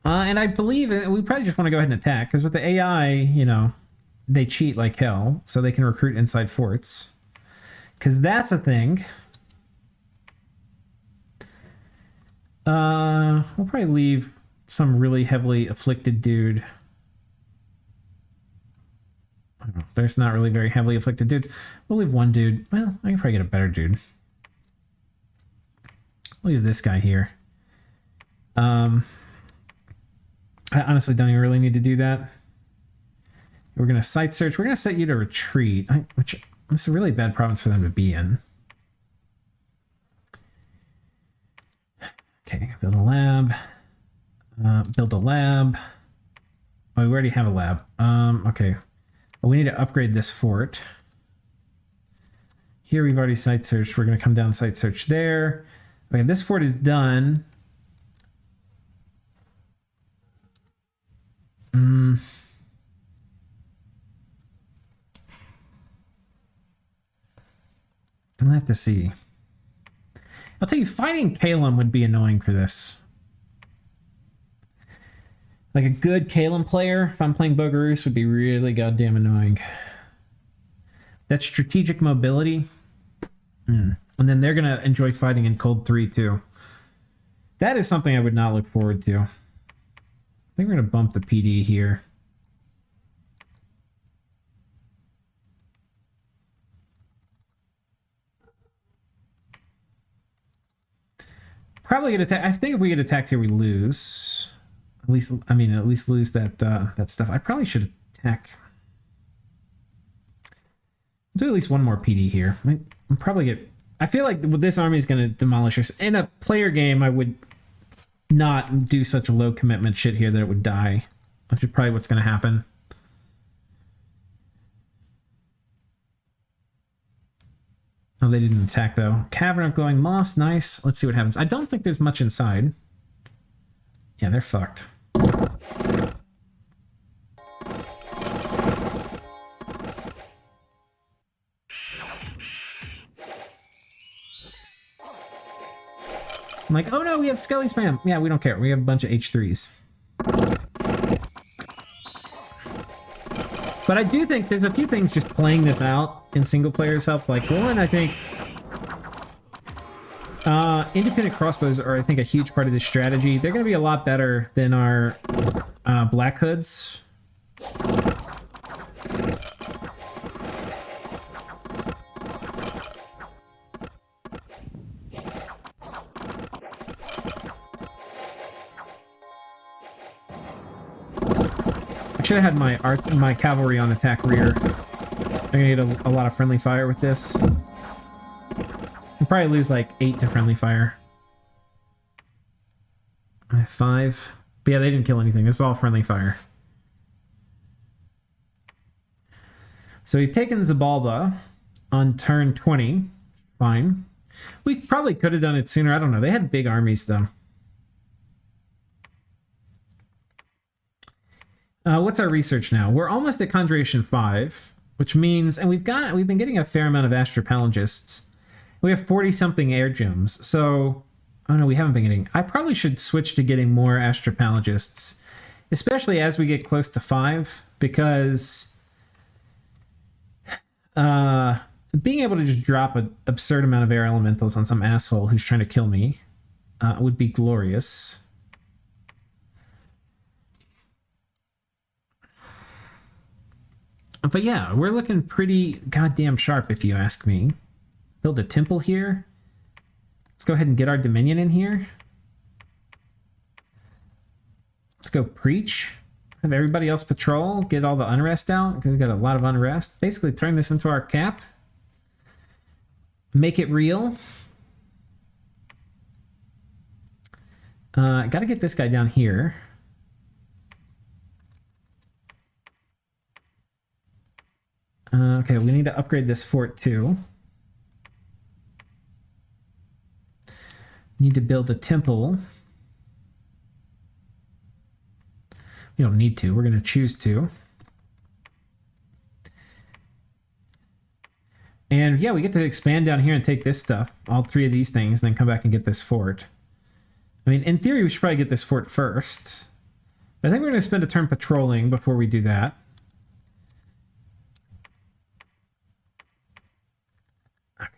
And I believe we probably just want to go ahead and attack, because with the AI, you know, they cheat like hell, so they can recruit inside forts. Because that's a thing. We'll probably leave some really heavily afflicted dude. I don't know. There's not really very heavily afflicted dudes. We'll leave one dude. Well, I can probably get a better dude. We'll leave this guy here. I honestly don't even really need to do that. We're going to site search. We're going to set you to retreat, which this is a really bad province for them to be in. Okay, build a lab. Build a lab. Oh, we already have a lab. Okay. Well, we need to upgrade this fort. Here we've already site searched. We're going to come down site search there. Okay, this fort is done. I'll have to see. I'll tell you, fighting Kalem would be annoying for this. Like a good Kalem player, if I'm playing Bogarus, would be really goddamn annoying. That strategic mobility. And then they're going to enjoy fighting in Cold 3 too. That is something I would not look forward to. I think we're going to bump the PD here. Probably get attacked. I think if we get attacked here, we lose. At least, I mean, at least lose that that stuff. I probably should attack. Do at least one more PD here. I'll probably get. I feel like this army is going to demolish us. In a player game, I would not do such a low commitment shit here that it would die, which is probably what's going to happen. Oh, they didn't attack though. Cavern of Glowing Moss, nice. Let's see what happens. I don't think there's much inside. Yeah, they're fucked. I'm like, oh no, we have Skelly Spam. Yeah, we don't care. We have a bunch of H3s. But I do think there's a few things just playing this out in single players help. Like, one, I think independent crossbows are, I think, a huge part of this strategy. They're going to be a lot better than our Black Hoods. I should have had my cavalry on attack rear. I'm gonna get a lot of friendly fire with this. I'll probably lose like 8 to friendly fire. I have 5. But yeah, they didn't kill anything. This is all friendly fire. So we've taken Zabalba on turn 20. Fine. We probably could have done it sooner. I don't know. They had big armies, though. What's our research now? We're almost at Conjuration 5, which means... And we've been getting a fair amount of Astrapalogists. We have 40-something air gems. So... Oh, no, we haven't been getting... I probably should switch to getting more Astrapalogists. Especially as we get close to 5. Because... being able to just drop an absurd amount of air elementals on some asshole who's trying to kill me would be glorious. But yeah, we're looking pretty goddamn sharp if you ask me. Build a temple here. Let's go ahead and get our Dominion in here. Let's go preach. Have everybody else patrol. Get all the unrest out because we've got a lot of unrest. Basically turn this into our cap. Make it real. Got to get this guy down here. Okay, we need to upgrade this fort too. Need to build a temple. We don't need to. We're going to choose to. And yeah, we get to expand down here and take this stuff, all 3 of these things, and then come back and get this fort. I mean, in theory, we should probably get this fort first. But I think we're going to spend a turn patrolling before we do that. Okay.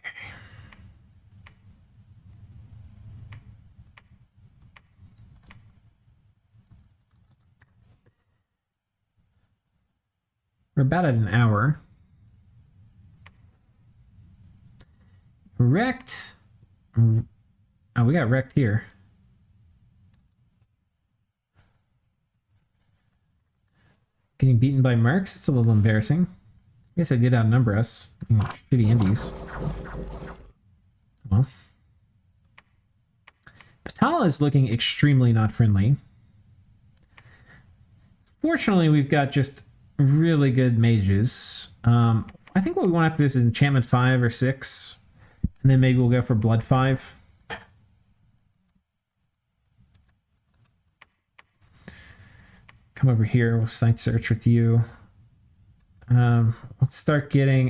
We're about at an hour. Wrecked. Oh, we got wrecked here. Getting beaten by mercs? It's a little embarrassing. I guess I did outnumber us. Shitty Indies. Well. Patala is looking extremely not friendly. Fortunately, we've got just really good mages. I think what we want after this is Enchantment 5 or 6. And then maybe we'll go for Blood 5. Come over here. We'll site search with you. Let's start getting...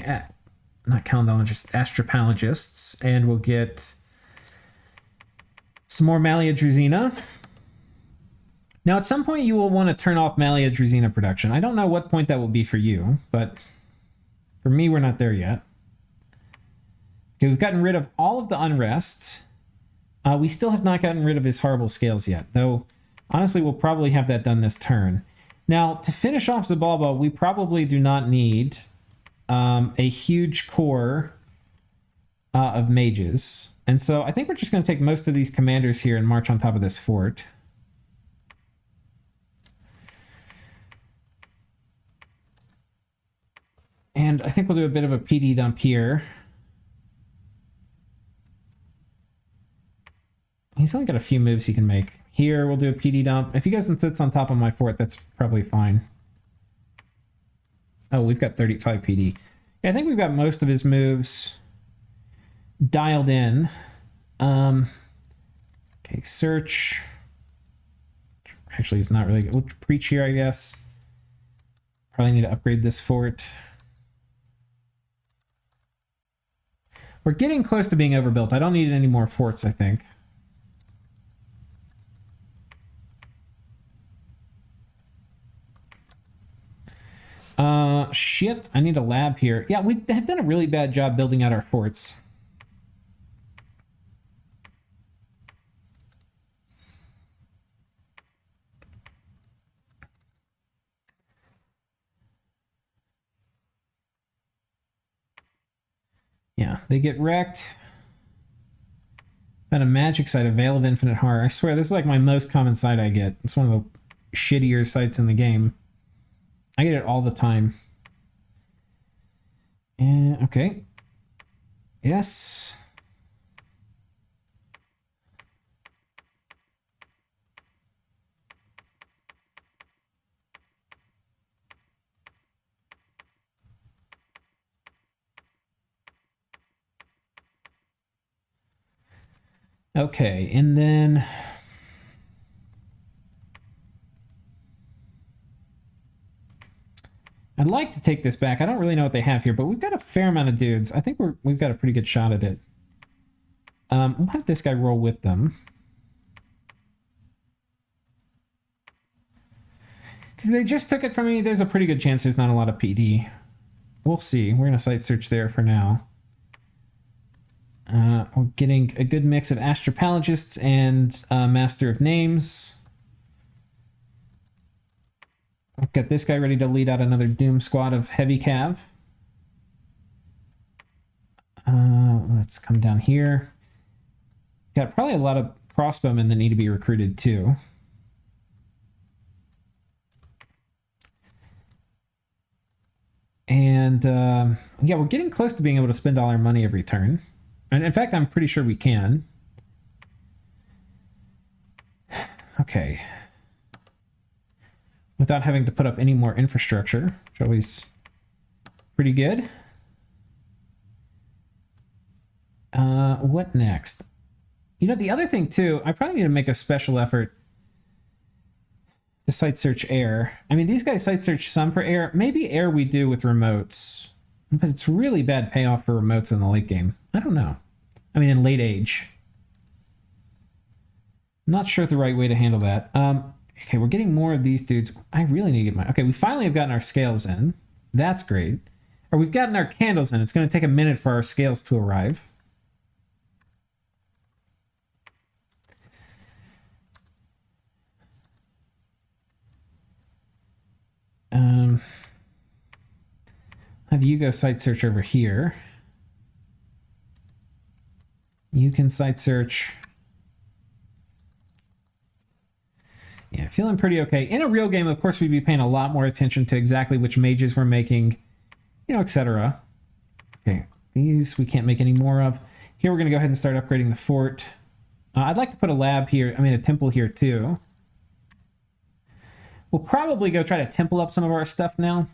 not Calendologists, Astrapalogists. And we'll get some more Malia Druzina. Now, at some point, you will want to turn off Malia Druzina production. I don't know what point that will be for you, but for me, we're not there yet. Okay, we've gotten rid of all of the unrest. We still have not gotten rid of his horrible scales yet, though honestly, we'll probably have that done this turn. Now, to finish off Zabalba, we probably do not need a huge core of mages. And so I think we're just going to take most of these commanders here and march on top of this fort. And I think we'll do a bit of a PD dump here. He's only got a few moves he can make. Here, we'll do a PD dump. If he goes and sits on top of my fort, that's probably fine. Oh, we've got 35 PD. Yeah, I think we've got most of his moves dialed in. Okay, search. Actually, it's not really good. We'll preach here, I guess. Probably need to upgrade this fort. We're getting close to being overbuilt. I don't need any more forts, I think. Shit, I need a lab here. Yeah, we have done a really bad job building out our forts. Yeah, they get wrecked. Found a magic site, a Veil of Infinite Horror. I swear, this is like my most common site I get. It's one of the shittier sites in the game. I get it all the time. And okay. Yes. Okay, and then I'd like to take this back. I don't really know what they have here, but we've got a fair amount of dudes. I think we've got a pretty good shot at it. We'll have this guy roll with them. Because they just took it from me, there's a pretty good chance there's not a lot of PD. We'll see. We're going to site search there for now. We're getting a good mix of Astropalagists and Master of Names. I've got this guy ready to lead out another Doom squad of Heavy Cav. Let's come down here. Got probably a lot of crossbowmen that need to be recruited too. And yeah, we're getting close to being able to spend all our money every turn. And in fact, I'm pretty sure we can. Okay. Without having to put up any more infrastructure, which is always pretty good. What next? You know, the other thing too, I probably need to make a special effort to site search air. I mean, these guys site search some for air. Maybe air we do with remotes. But it's really bad payoff for remotes in the late game. I don't know. I mean, in late age. Not sure the right way to handle that. Okay, we're getting more of these dudes. I really need to get my... Okay, we finally have gotten our scales in. That's great. Or we've gotten our candles in. It's going to take a minute for our scales to arrive. Have you go site search over here. You can site search. Yeah, feeling pretty okay. In a real game, of course, we'd be paying a lot more attention to exactly which mages we're making, you know, etc. Okay, these we can't make any more of. Here we're going to go ahead and start upgrading the fort. I'd like to put a lab here, I mean a temple here too. We'll probably go try to temple up some of our stuff now.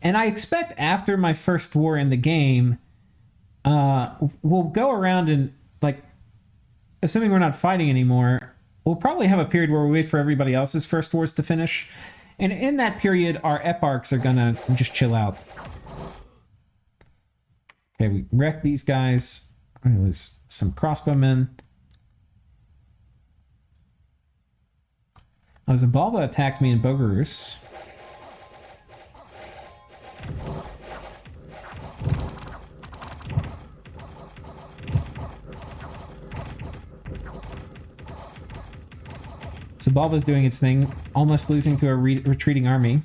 And I expect after my first war in the game, we'll go around and, like, assuming we're not fighting anymore, we'll probably have a period where we wait for everybody else's first wars to finish. And in that period, our eparchs are gonna just chill out. Okay, we wreck these guys. We're gonna lose some crossbowmen. Oh, Zabalba attacked me in Bogarus. Zabalba's doing its thing, almost losing to a retreating army.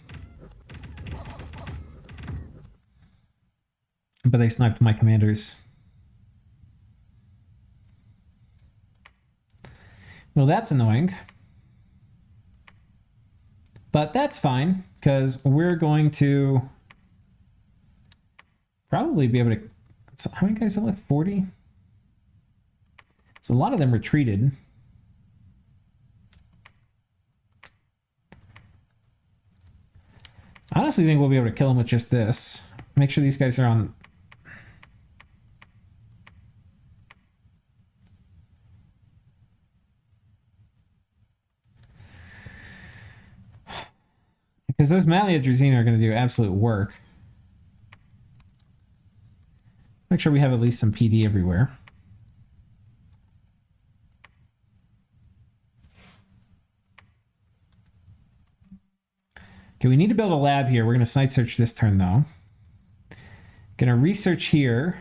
But they sniped my commanders. Well, that's annoying. But that's fine, because we're going to probably be able to... So how many guys are left? 40? So a lot of them retreated. I honestly think we'll be able to kill them with just this. Make sure these guys are on... Because those Malia Drazina are going to do absolute work. Make sure we have at least some PD everywhere. Okay, we need to build a lab here. We're going to site search this turn, though. Going to research here.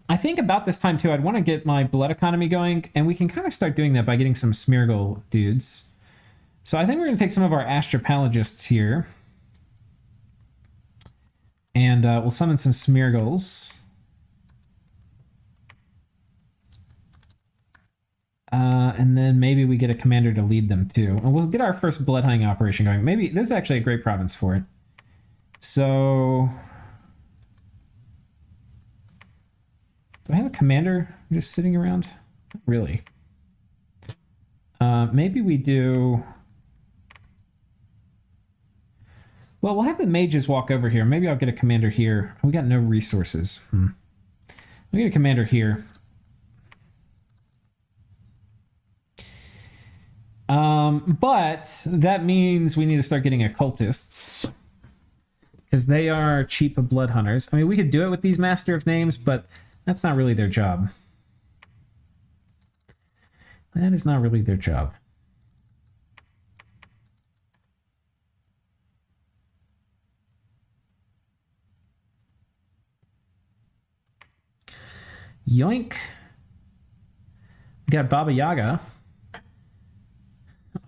I think about this time, too, I'd want to get my blood economy going, and we can kind of start doing that by getting some Smeargle dudes. So I think we're going to take some of our Astropalagists here. And we'll summon some Smeargles. And And then maybe we get a commander to lead them too. And we'll get our first blood hunting operation going. Maybe this is actually a great province for it. So do I have a commander just sitting around? Not really. Maybe we do. Well, we'll have the mages walk over here. Maybe I'll get a commander here. We got no resources. We get a commander here. But that means we need to start getting occultists, because they are cheap blood hunters. I mean, we could do it with these Master of Names, but that's not really their job. That is not really their job. Yoink. We got Baba Yaga.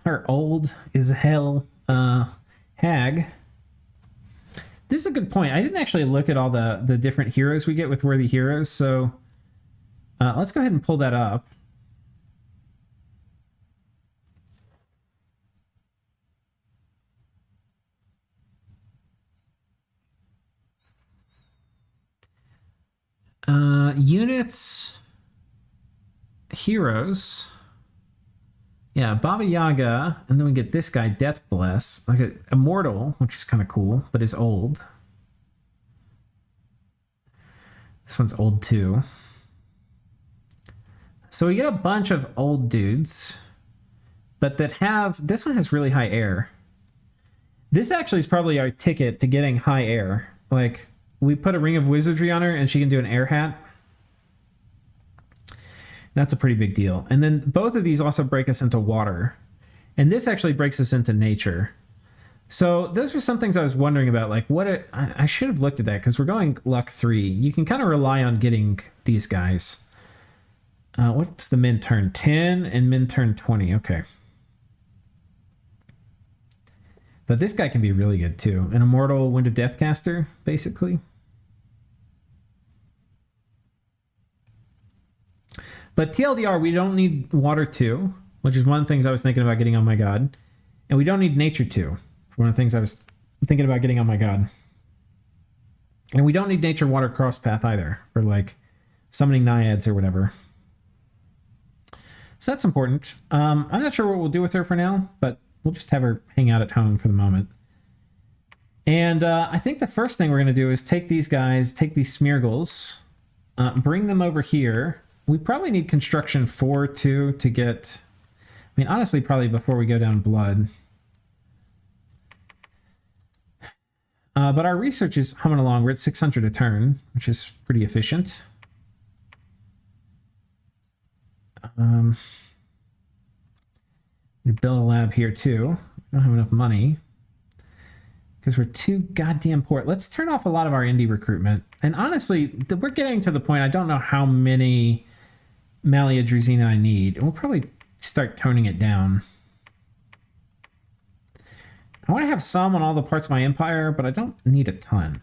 Our old as hell hag. This is a good point. I didn't actually look at all the different heroes we get with worthy heroes, so let's go ahead and pull that up. Units, heroes. Yeah, Baba Yaga, and then we get this guy, Death Bless, like a immortal, which is kind of cool, but is old. This one's old too. So we get a bunch of old dudes, but that have, this one has really high air. This actually is probably our ticket to getting high air. Like, we put a Ring of Wizardry on her and she can do an air hat. That's a pretty big deal. And then both of these also break us into water. And this actually breaks us into nature. So those were some things I was wondering about. Like, I should have looked at that, because we're going luck 3. You can kind of rely on getting these guys. What's the min turn? 10 and min turn 20. Okay. But this guy can be really good too. An immortal Wind of Death caster, basically. But TLDR, we don't need Water 2, which is one of the things I was thinking about getting on my god. And we don't need Nature 2, one of the things I was thinking about getting on my god. And we don't need Nature Water Cross Path either, for like summoning naiads or whatever. So that's important. I'm not sure what we'll do with her for now, but we'll just have her hang out at home for the moment. And I think the first thing we're going to do is take these guys, take these Smeargles, bring them over here. We probably need construction 4 too to get, I mean, honestly, probably before we go down blood. But our research is humming along. We're at 600 a turn, which is pretty efficient. We build a lab here too. We don't have enough money because we're too goddamn poor. Let's turn off a lot of our indie recruitment. And honestly, we're getting to the point, I don't know how many Malia Druzina I need. And we'll probably start toning it down. I want to have some on all the parts of my empire, but I don't need a ton.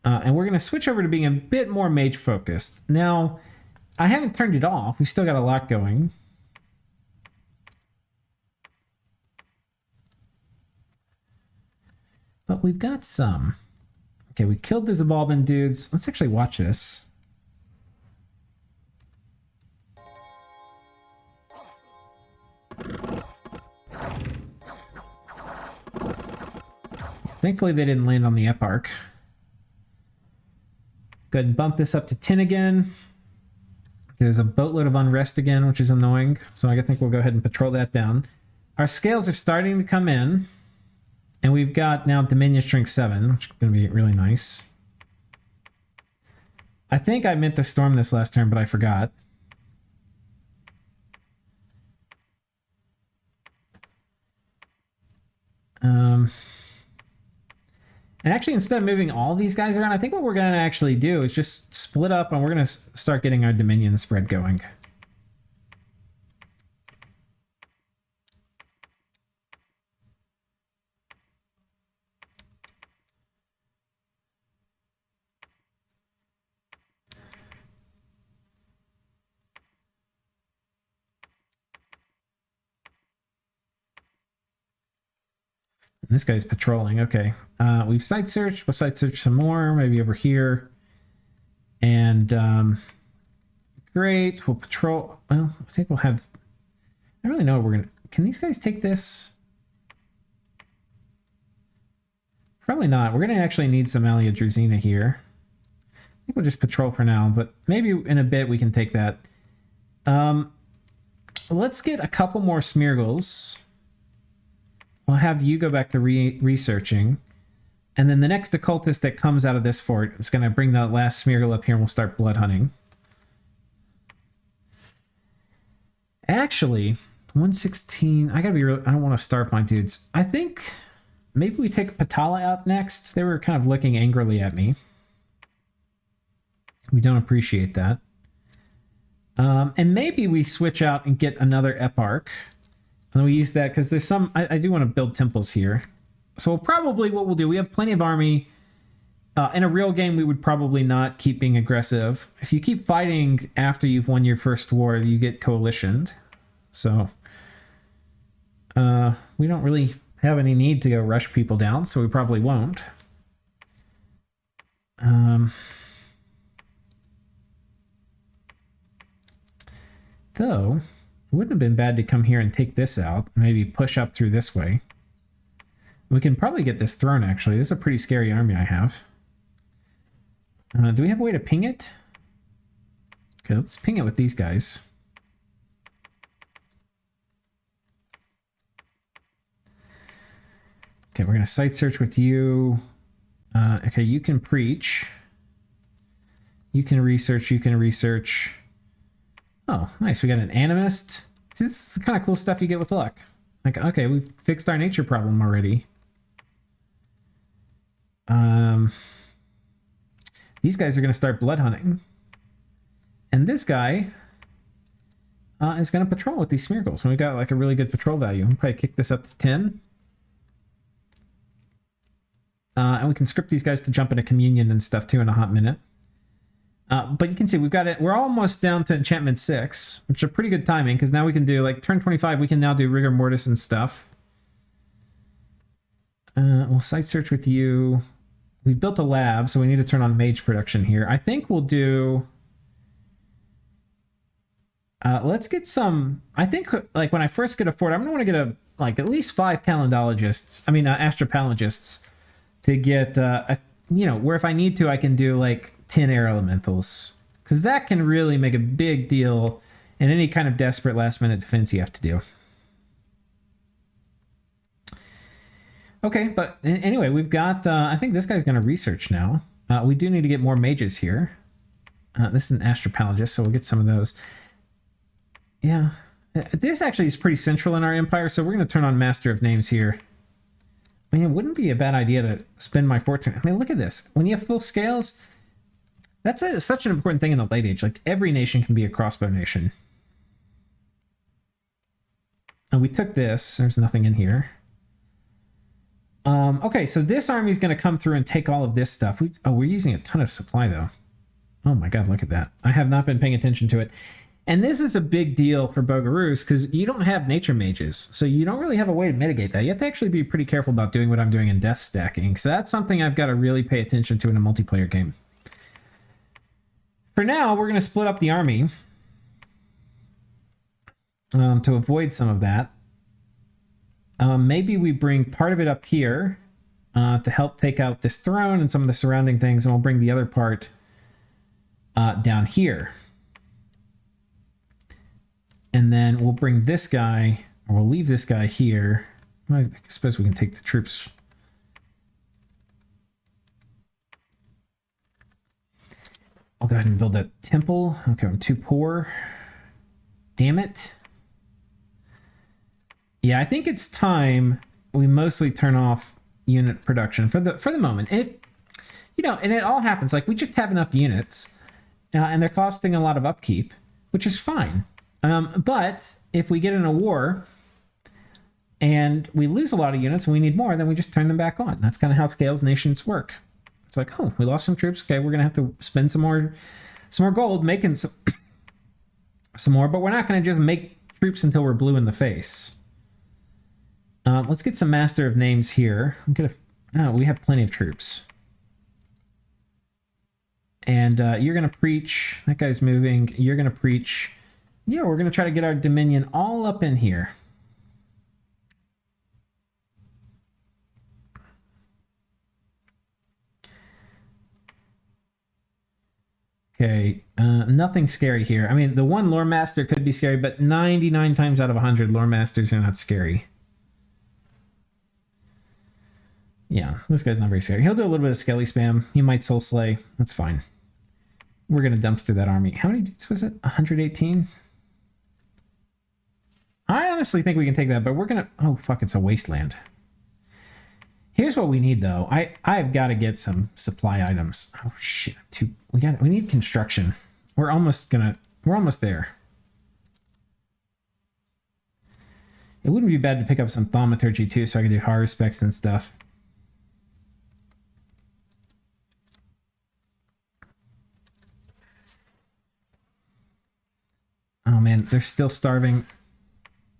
And we're going to switch over to being a bit more mage focused. Now, I haven't turned it off. We've still got a lot going. But we've got some. Okay, we killed the Zabalban dudes. Let's actually watch this. Thankfully, they didn't land on the Eparch. Go ahead and bump this up to 10 again. There's a boatload of unrest again, which is annoying. So I think we'll go ahead and patrol that down. Our scales are starting to come in. And we've got now Dominion Strength 7, which is going to be really nice. I think I meant to storm this last turn, but I forgot. And actually, instead of moving all these guys around, I think what we're going to actually do is just split up, and we're going to start getting our Dominion spread going. This guy's patrolling. Okay. We've site searched. We'll site search some more. Maybe over here. And great. We'll patrol. Well, I think we'll have... I don't really know what we're going to... Can these guys take this? Probably not. We're going to actually need some Alia Druzina here. I think we'll just patrol for now, but maybe in a bit we can take that. Let's get a couple more Smeargles. We'll have you go back to researching. And then the next occultist that comes out of this fort is going to bring that last Smeargle up here and we'll start blood hunting. Actually, 116... I gotta be real... I don't want to starve my dudes. I think maybe we take Patala out next. They were kind of looking angrily at me. We don't appreciate that. And maybe we switch out and get another Eparch. And we use that because there's some... I do want to build temples here. So probably what we'll do, we have plenty of army. In a real game, we would probably not keep being aggressive. If you keep fighting after you've won your first war, you get coalitioned. So we don't really have any need to go rush people down, so we probably won't. Though, it wouldn't have been bad to come here and take this out. Maybe push up through this way. We can probably get this throne, actually. This is a pretty scary army I have. Do we have a way to ping it? Okay, let's ping it with these guys. Okay, we're going to site search with you. Okay, you can preach. You can research, you can research. Oh, nice. We got an animist. See, this is the kind of cool stuff you get with luck. Like, okay, we've fixed our nature problem already. These guys are going to start blood hunting. And this guy is going to patrol with these Smeargles. And we got like a really good patrol value. We'll probably kick this up to 10. And we can script these guys to jump into communion and stuff too in a hot minute. But you can see we've got it. We're almost down to enchantment 6, which is a pretty good timing because now we can do like turn 25. We can now do rigor mortis and stuff. We'll site search with you. We built a lab, so we need to turn on mage production here. I think we'll do... let's get some... I think, like, when I first get a fort, I'm going to want to get a like at least 5 calendologists. I mean, astropalogists to get, you know, where if I need to, I can do, like, 10 air elementals. Because that can really make a big deal in any kind of desperate last-minute defense you have to do. Okay, but anyway, we've got... I think this guy's going to research now. We do need to get more mages here. This is an astropalagist, so we'll get some of those. Yeah. This actually is pretty central in our empire, so we're going to turn on Master of Names here. I mean, it wouldn't be a bad idea to spend my fortune. I mean, look at this. When you have full scales, that's such an important thing in the late age. Like, every nation can be a crossbow nation. And we took this. There's nothing in here. Okay, so this army is going to come through and take all of this stuff. We're using a ton of supply, though. Oh my god, look at that. I have not been paying attention to it. And this is a big deal for Bogarus, because you don't have nature mages, so you don't really have a way to mitigate that. You have to actually be pretty careful about doing what I'm doing in death stacking, so that's something I've got to really pay attention to in a multiplayer game. For now, we're going to split up the army to avoid some of that. Maybe we bring part of it up here to help take out this throne and some of the surrounding things, and we'll bring the other part down here. And then we'll bring this guy, or we'll leave this guy here. I suppose we can take the troops. I'll go ahead and build a temple. Okay, I'm too poor. Damn it. Yeah, I think it's time we mostly turn off unit production for the moment. If you know, and it all happens like we just have enough units, and they're costing a lot of upkeep, which is fine. But if we get in a war and we lose a lot of units and we need more, then we just turn them back on. That's kind of how scales nations work. It's like, oh, we lost some troops. Okay, we're gonna have to spend some more gold making some more, but we're not gonna just make troops until we're blue in the face. Let's get some Master of Names here. We have plenty of troops. And you're going to preach. That guy's moving. You're going to preach. Yeah, we're going to try to get our Dominion all up in here. Okay, nothing scary here. I mean, the one Lore Master could be scary, but 99 times out of 100, Lore Masters are not scary. Yeah, this guy's not very scary. He'll do a little bit of Skelly spam. He might Soul Slay. That's fine. We're going to dumpster that army. How many dudes was it? 118? I honestly think we can take that, but we're going to... Oh, fuck, it's a wasteland. Here's what we need, though. I've got to get some supply items. Oh, shit. We need construction. We're almost there. It wouldn't be bad to pick up some thaumaturgy, too, so I can do horror specs and stuff. Oh man, they're still starving.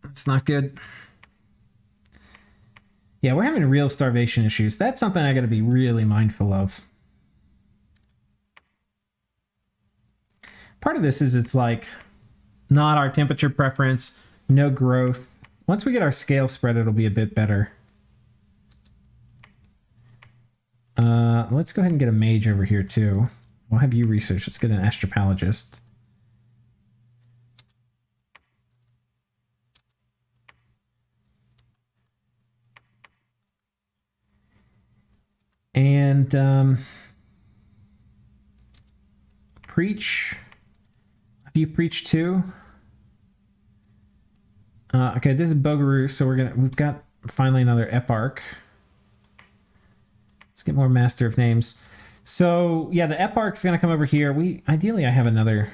That's not good. Yeah, we're having real starvation issues. That's something I got to be really mindful of. Part of this is it's like not our temperature preference, no growth. Once we get our scale spread, it'll be a bit better. Let's go ahead and get a mage over here too. We'll have you research. Let's get an astropologist. And preach. Have you preached too? Okay, this is Bogarus, so we've got finally another eparch. Let's get more Master of Names. So yeah, the eparch's gonna come over here. Ideally I have another.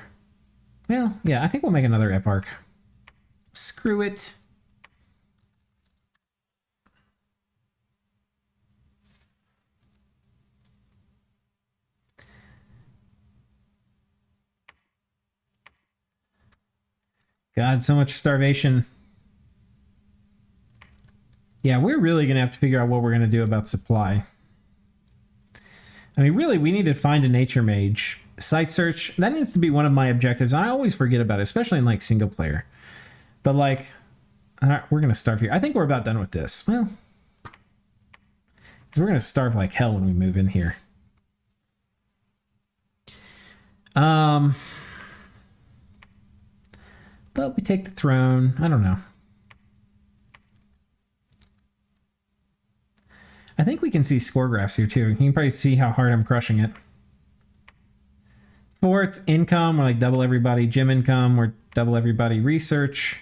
Well, yeah, I think we'll make another eparch. Screw it. God, so much starvation. Yeah, we're really going to have to figure out what we're going to do about supply. I mean, really, we need to find a nature mage. Site search, that needs to be one of my objectives. I always forget about it, especially in, like, single player. But, like, we're going to starve here. I think we're about done with this. Well, because we're going to starve like hell when we move in here. But we take the throne. I don't know. I think we can see score graphs here too. You can probably see how hard I'm crushing it. Forts, income, we're like double everybody. Gym income, we're double everybody. Research,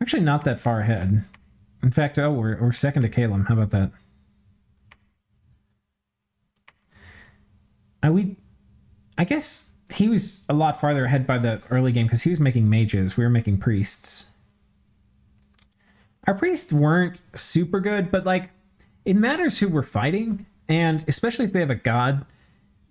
actually not that far ahead. In fact, oh, we're second to Calum. How about that? I guess he was a lot farther ahead by the early game because he was making mages. We were making priests. Our priests weren't super good, but like it matters who we're fighting, and especially if they have a god,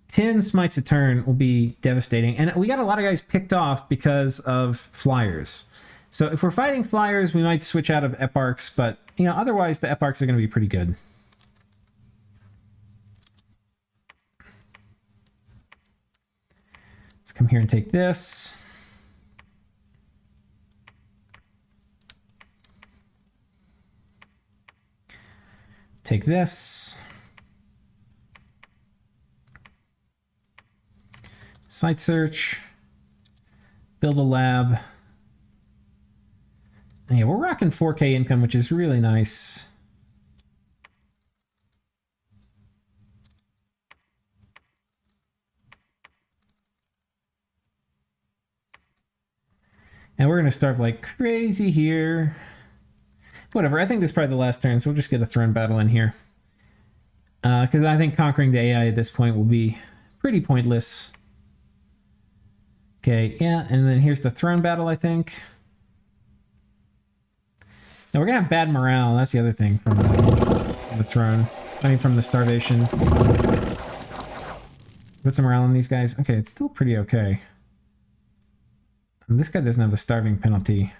10 smites a turn will be devastating. And we got a lot of guys picked off because of flyers. So if we're fighting flyers, we might switch out of eparchs, but you know, otherwise the eparchs are going to be pretty good. Let's come here and take this. Take this. Site search. Build a lab. And yeah, we're rocking 4K income, which is really nice. And we're going to starve like crazy here. Whatever, I think this is probably the last turn, so we'll just get a throne battle in here. Because I think conquering the AI at this point will be pretty pointless. Okay, yeah, and then here's the throne battle, I think. Now we're going to have bad morale, that's the other thing from the throne. I mean, from the starvation. Put some morale on these guys. Okay, it's still pretty okay. And this guy doesn't have the starving penalty.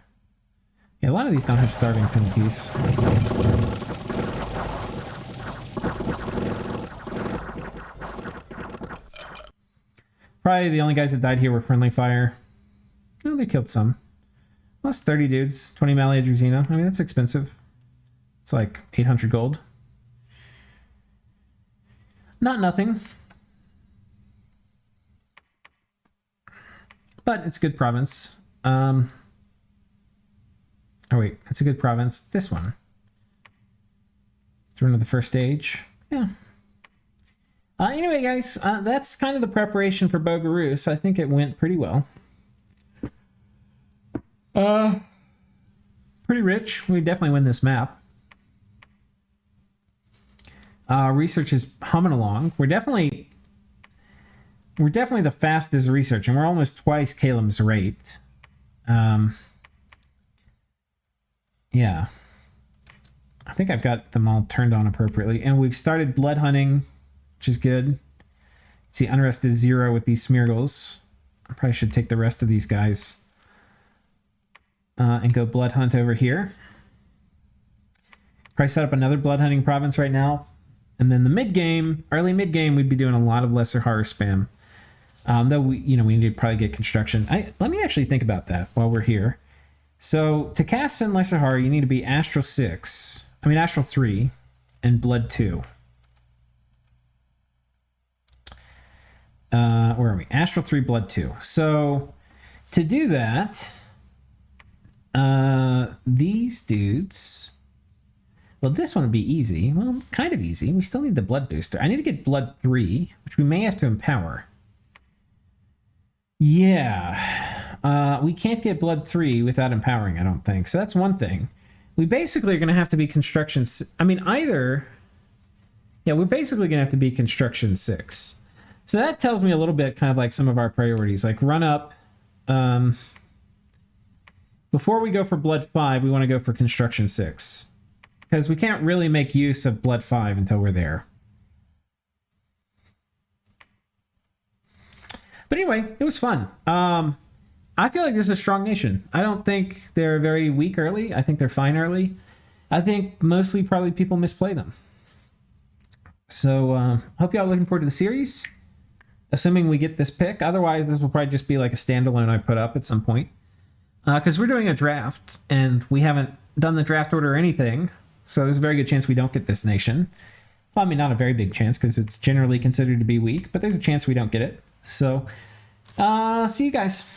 Yeah, a lot of these don't have starving penalties. Probably the only guys that died here were friendly fire. Oh, they killed some. Well, that's 30 dudes, 20 melee Drazina. I mean, that's expensive. It's like 800 gold. Not nothing. But it's a good province. Oh wait, it's a good province. This one. Through into the first stage. Yeah. Anyway, guys, that's kind of the preparation for Bogarus. I think it went pretty well. Pretty rich. We definitely win this map. Research is humming along. We're definitely the fastest research, and we're almost twice Caleb's rate. Yeah. I think I've got them all turned on appropriately. And we've started blood hunting, which is good. See, unrest is 0 with these Smeargles. I probably should take the rest of these guys and go blood hunt over here. Probably set up another blood hunting province right now. And then the mid-game, early mid-game, we'd be doing a lot of lesser horror spam. Though we need to probably get construction. Let me actually think about that while we're here. So to cast in lesser horror, you need to be Astral 3 and Blood 2. Where are we? Astral 3, Blood 2. So to do that, these dudes, well, this one would be easy. Well, kind of easy. We still need the Blood booster. I need to get Blood 3, which we may have to empower. Yeah. We can't get Blood 3 without empowering, I don't think. So that's one thing. We basically are going to have to be construction... we're basically going to have to be construction 6. So that tells me a little bit kind of like some of our priorities. Like run up... before we go for Blood 5, we want to go for construction 6. Because we can't really make use of Blood 5 until we're there. But anyway, it was fun. I feel like this is a strong nation. I don't think they're very weak early. I think they're fine early. I think mostly probably people misplay them. So hope y'all looking forward to the series. Assuming we get this pick. Otherwise, this will probably just be like a standalone I put up at some point. Because we're doing a draft, and we haven't done the draft order or anything. So there's a very good chance we don't get this nation. Well, I mean, not a very big chance, because it's generally considered to be weak. But there's a chance we don't get it. So, see you guys.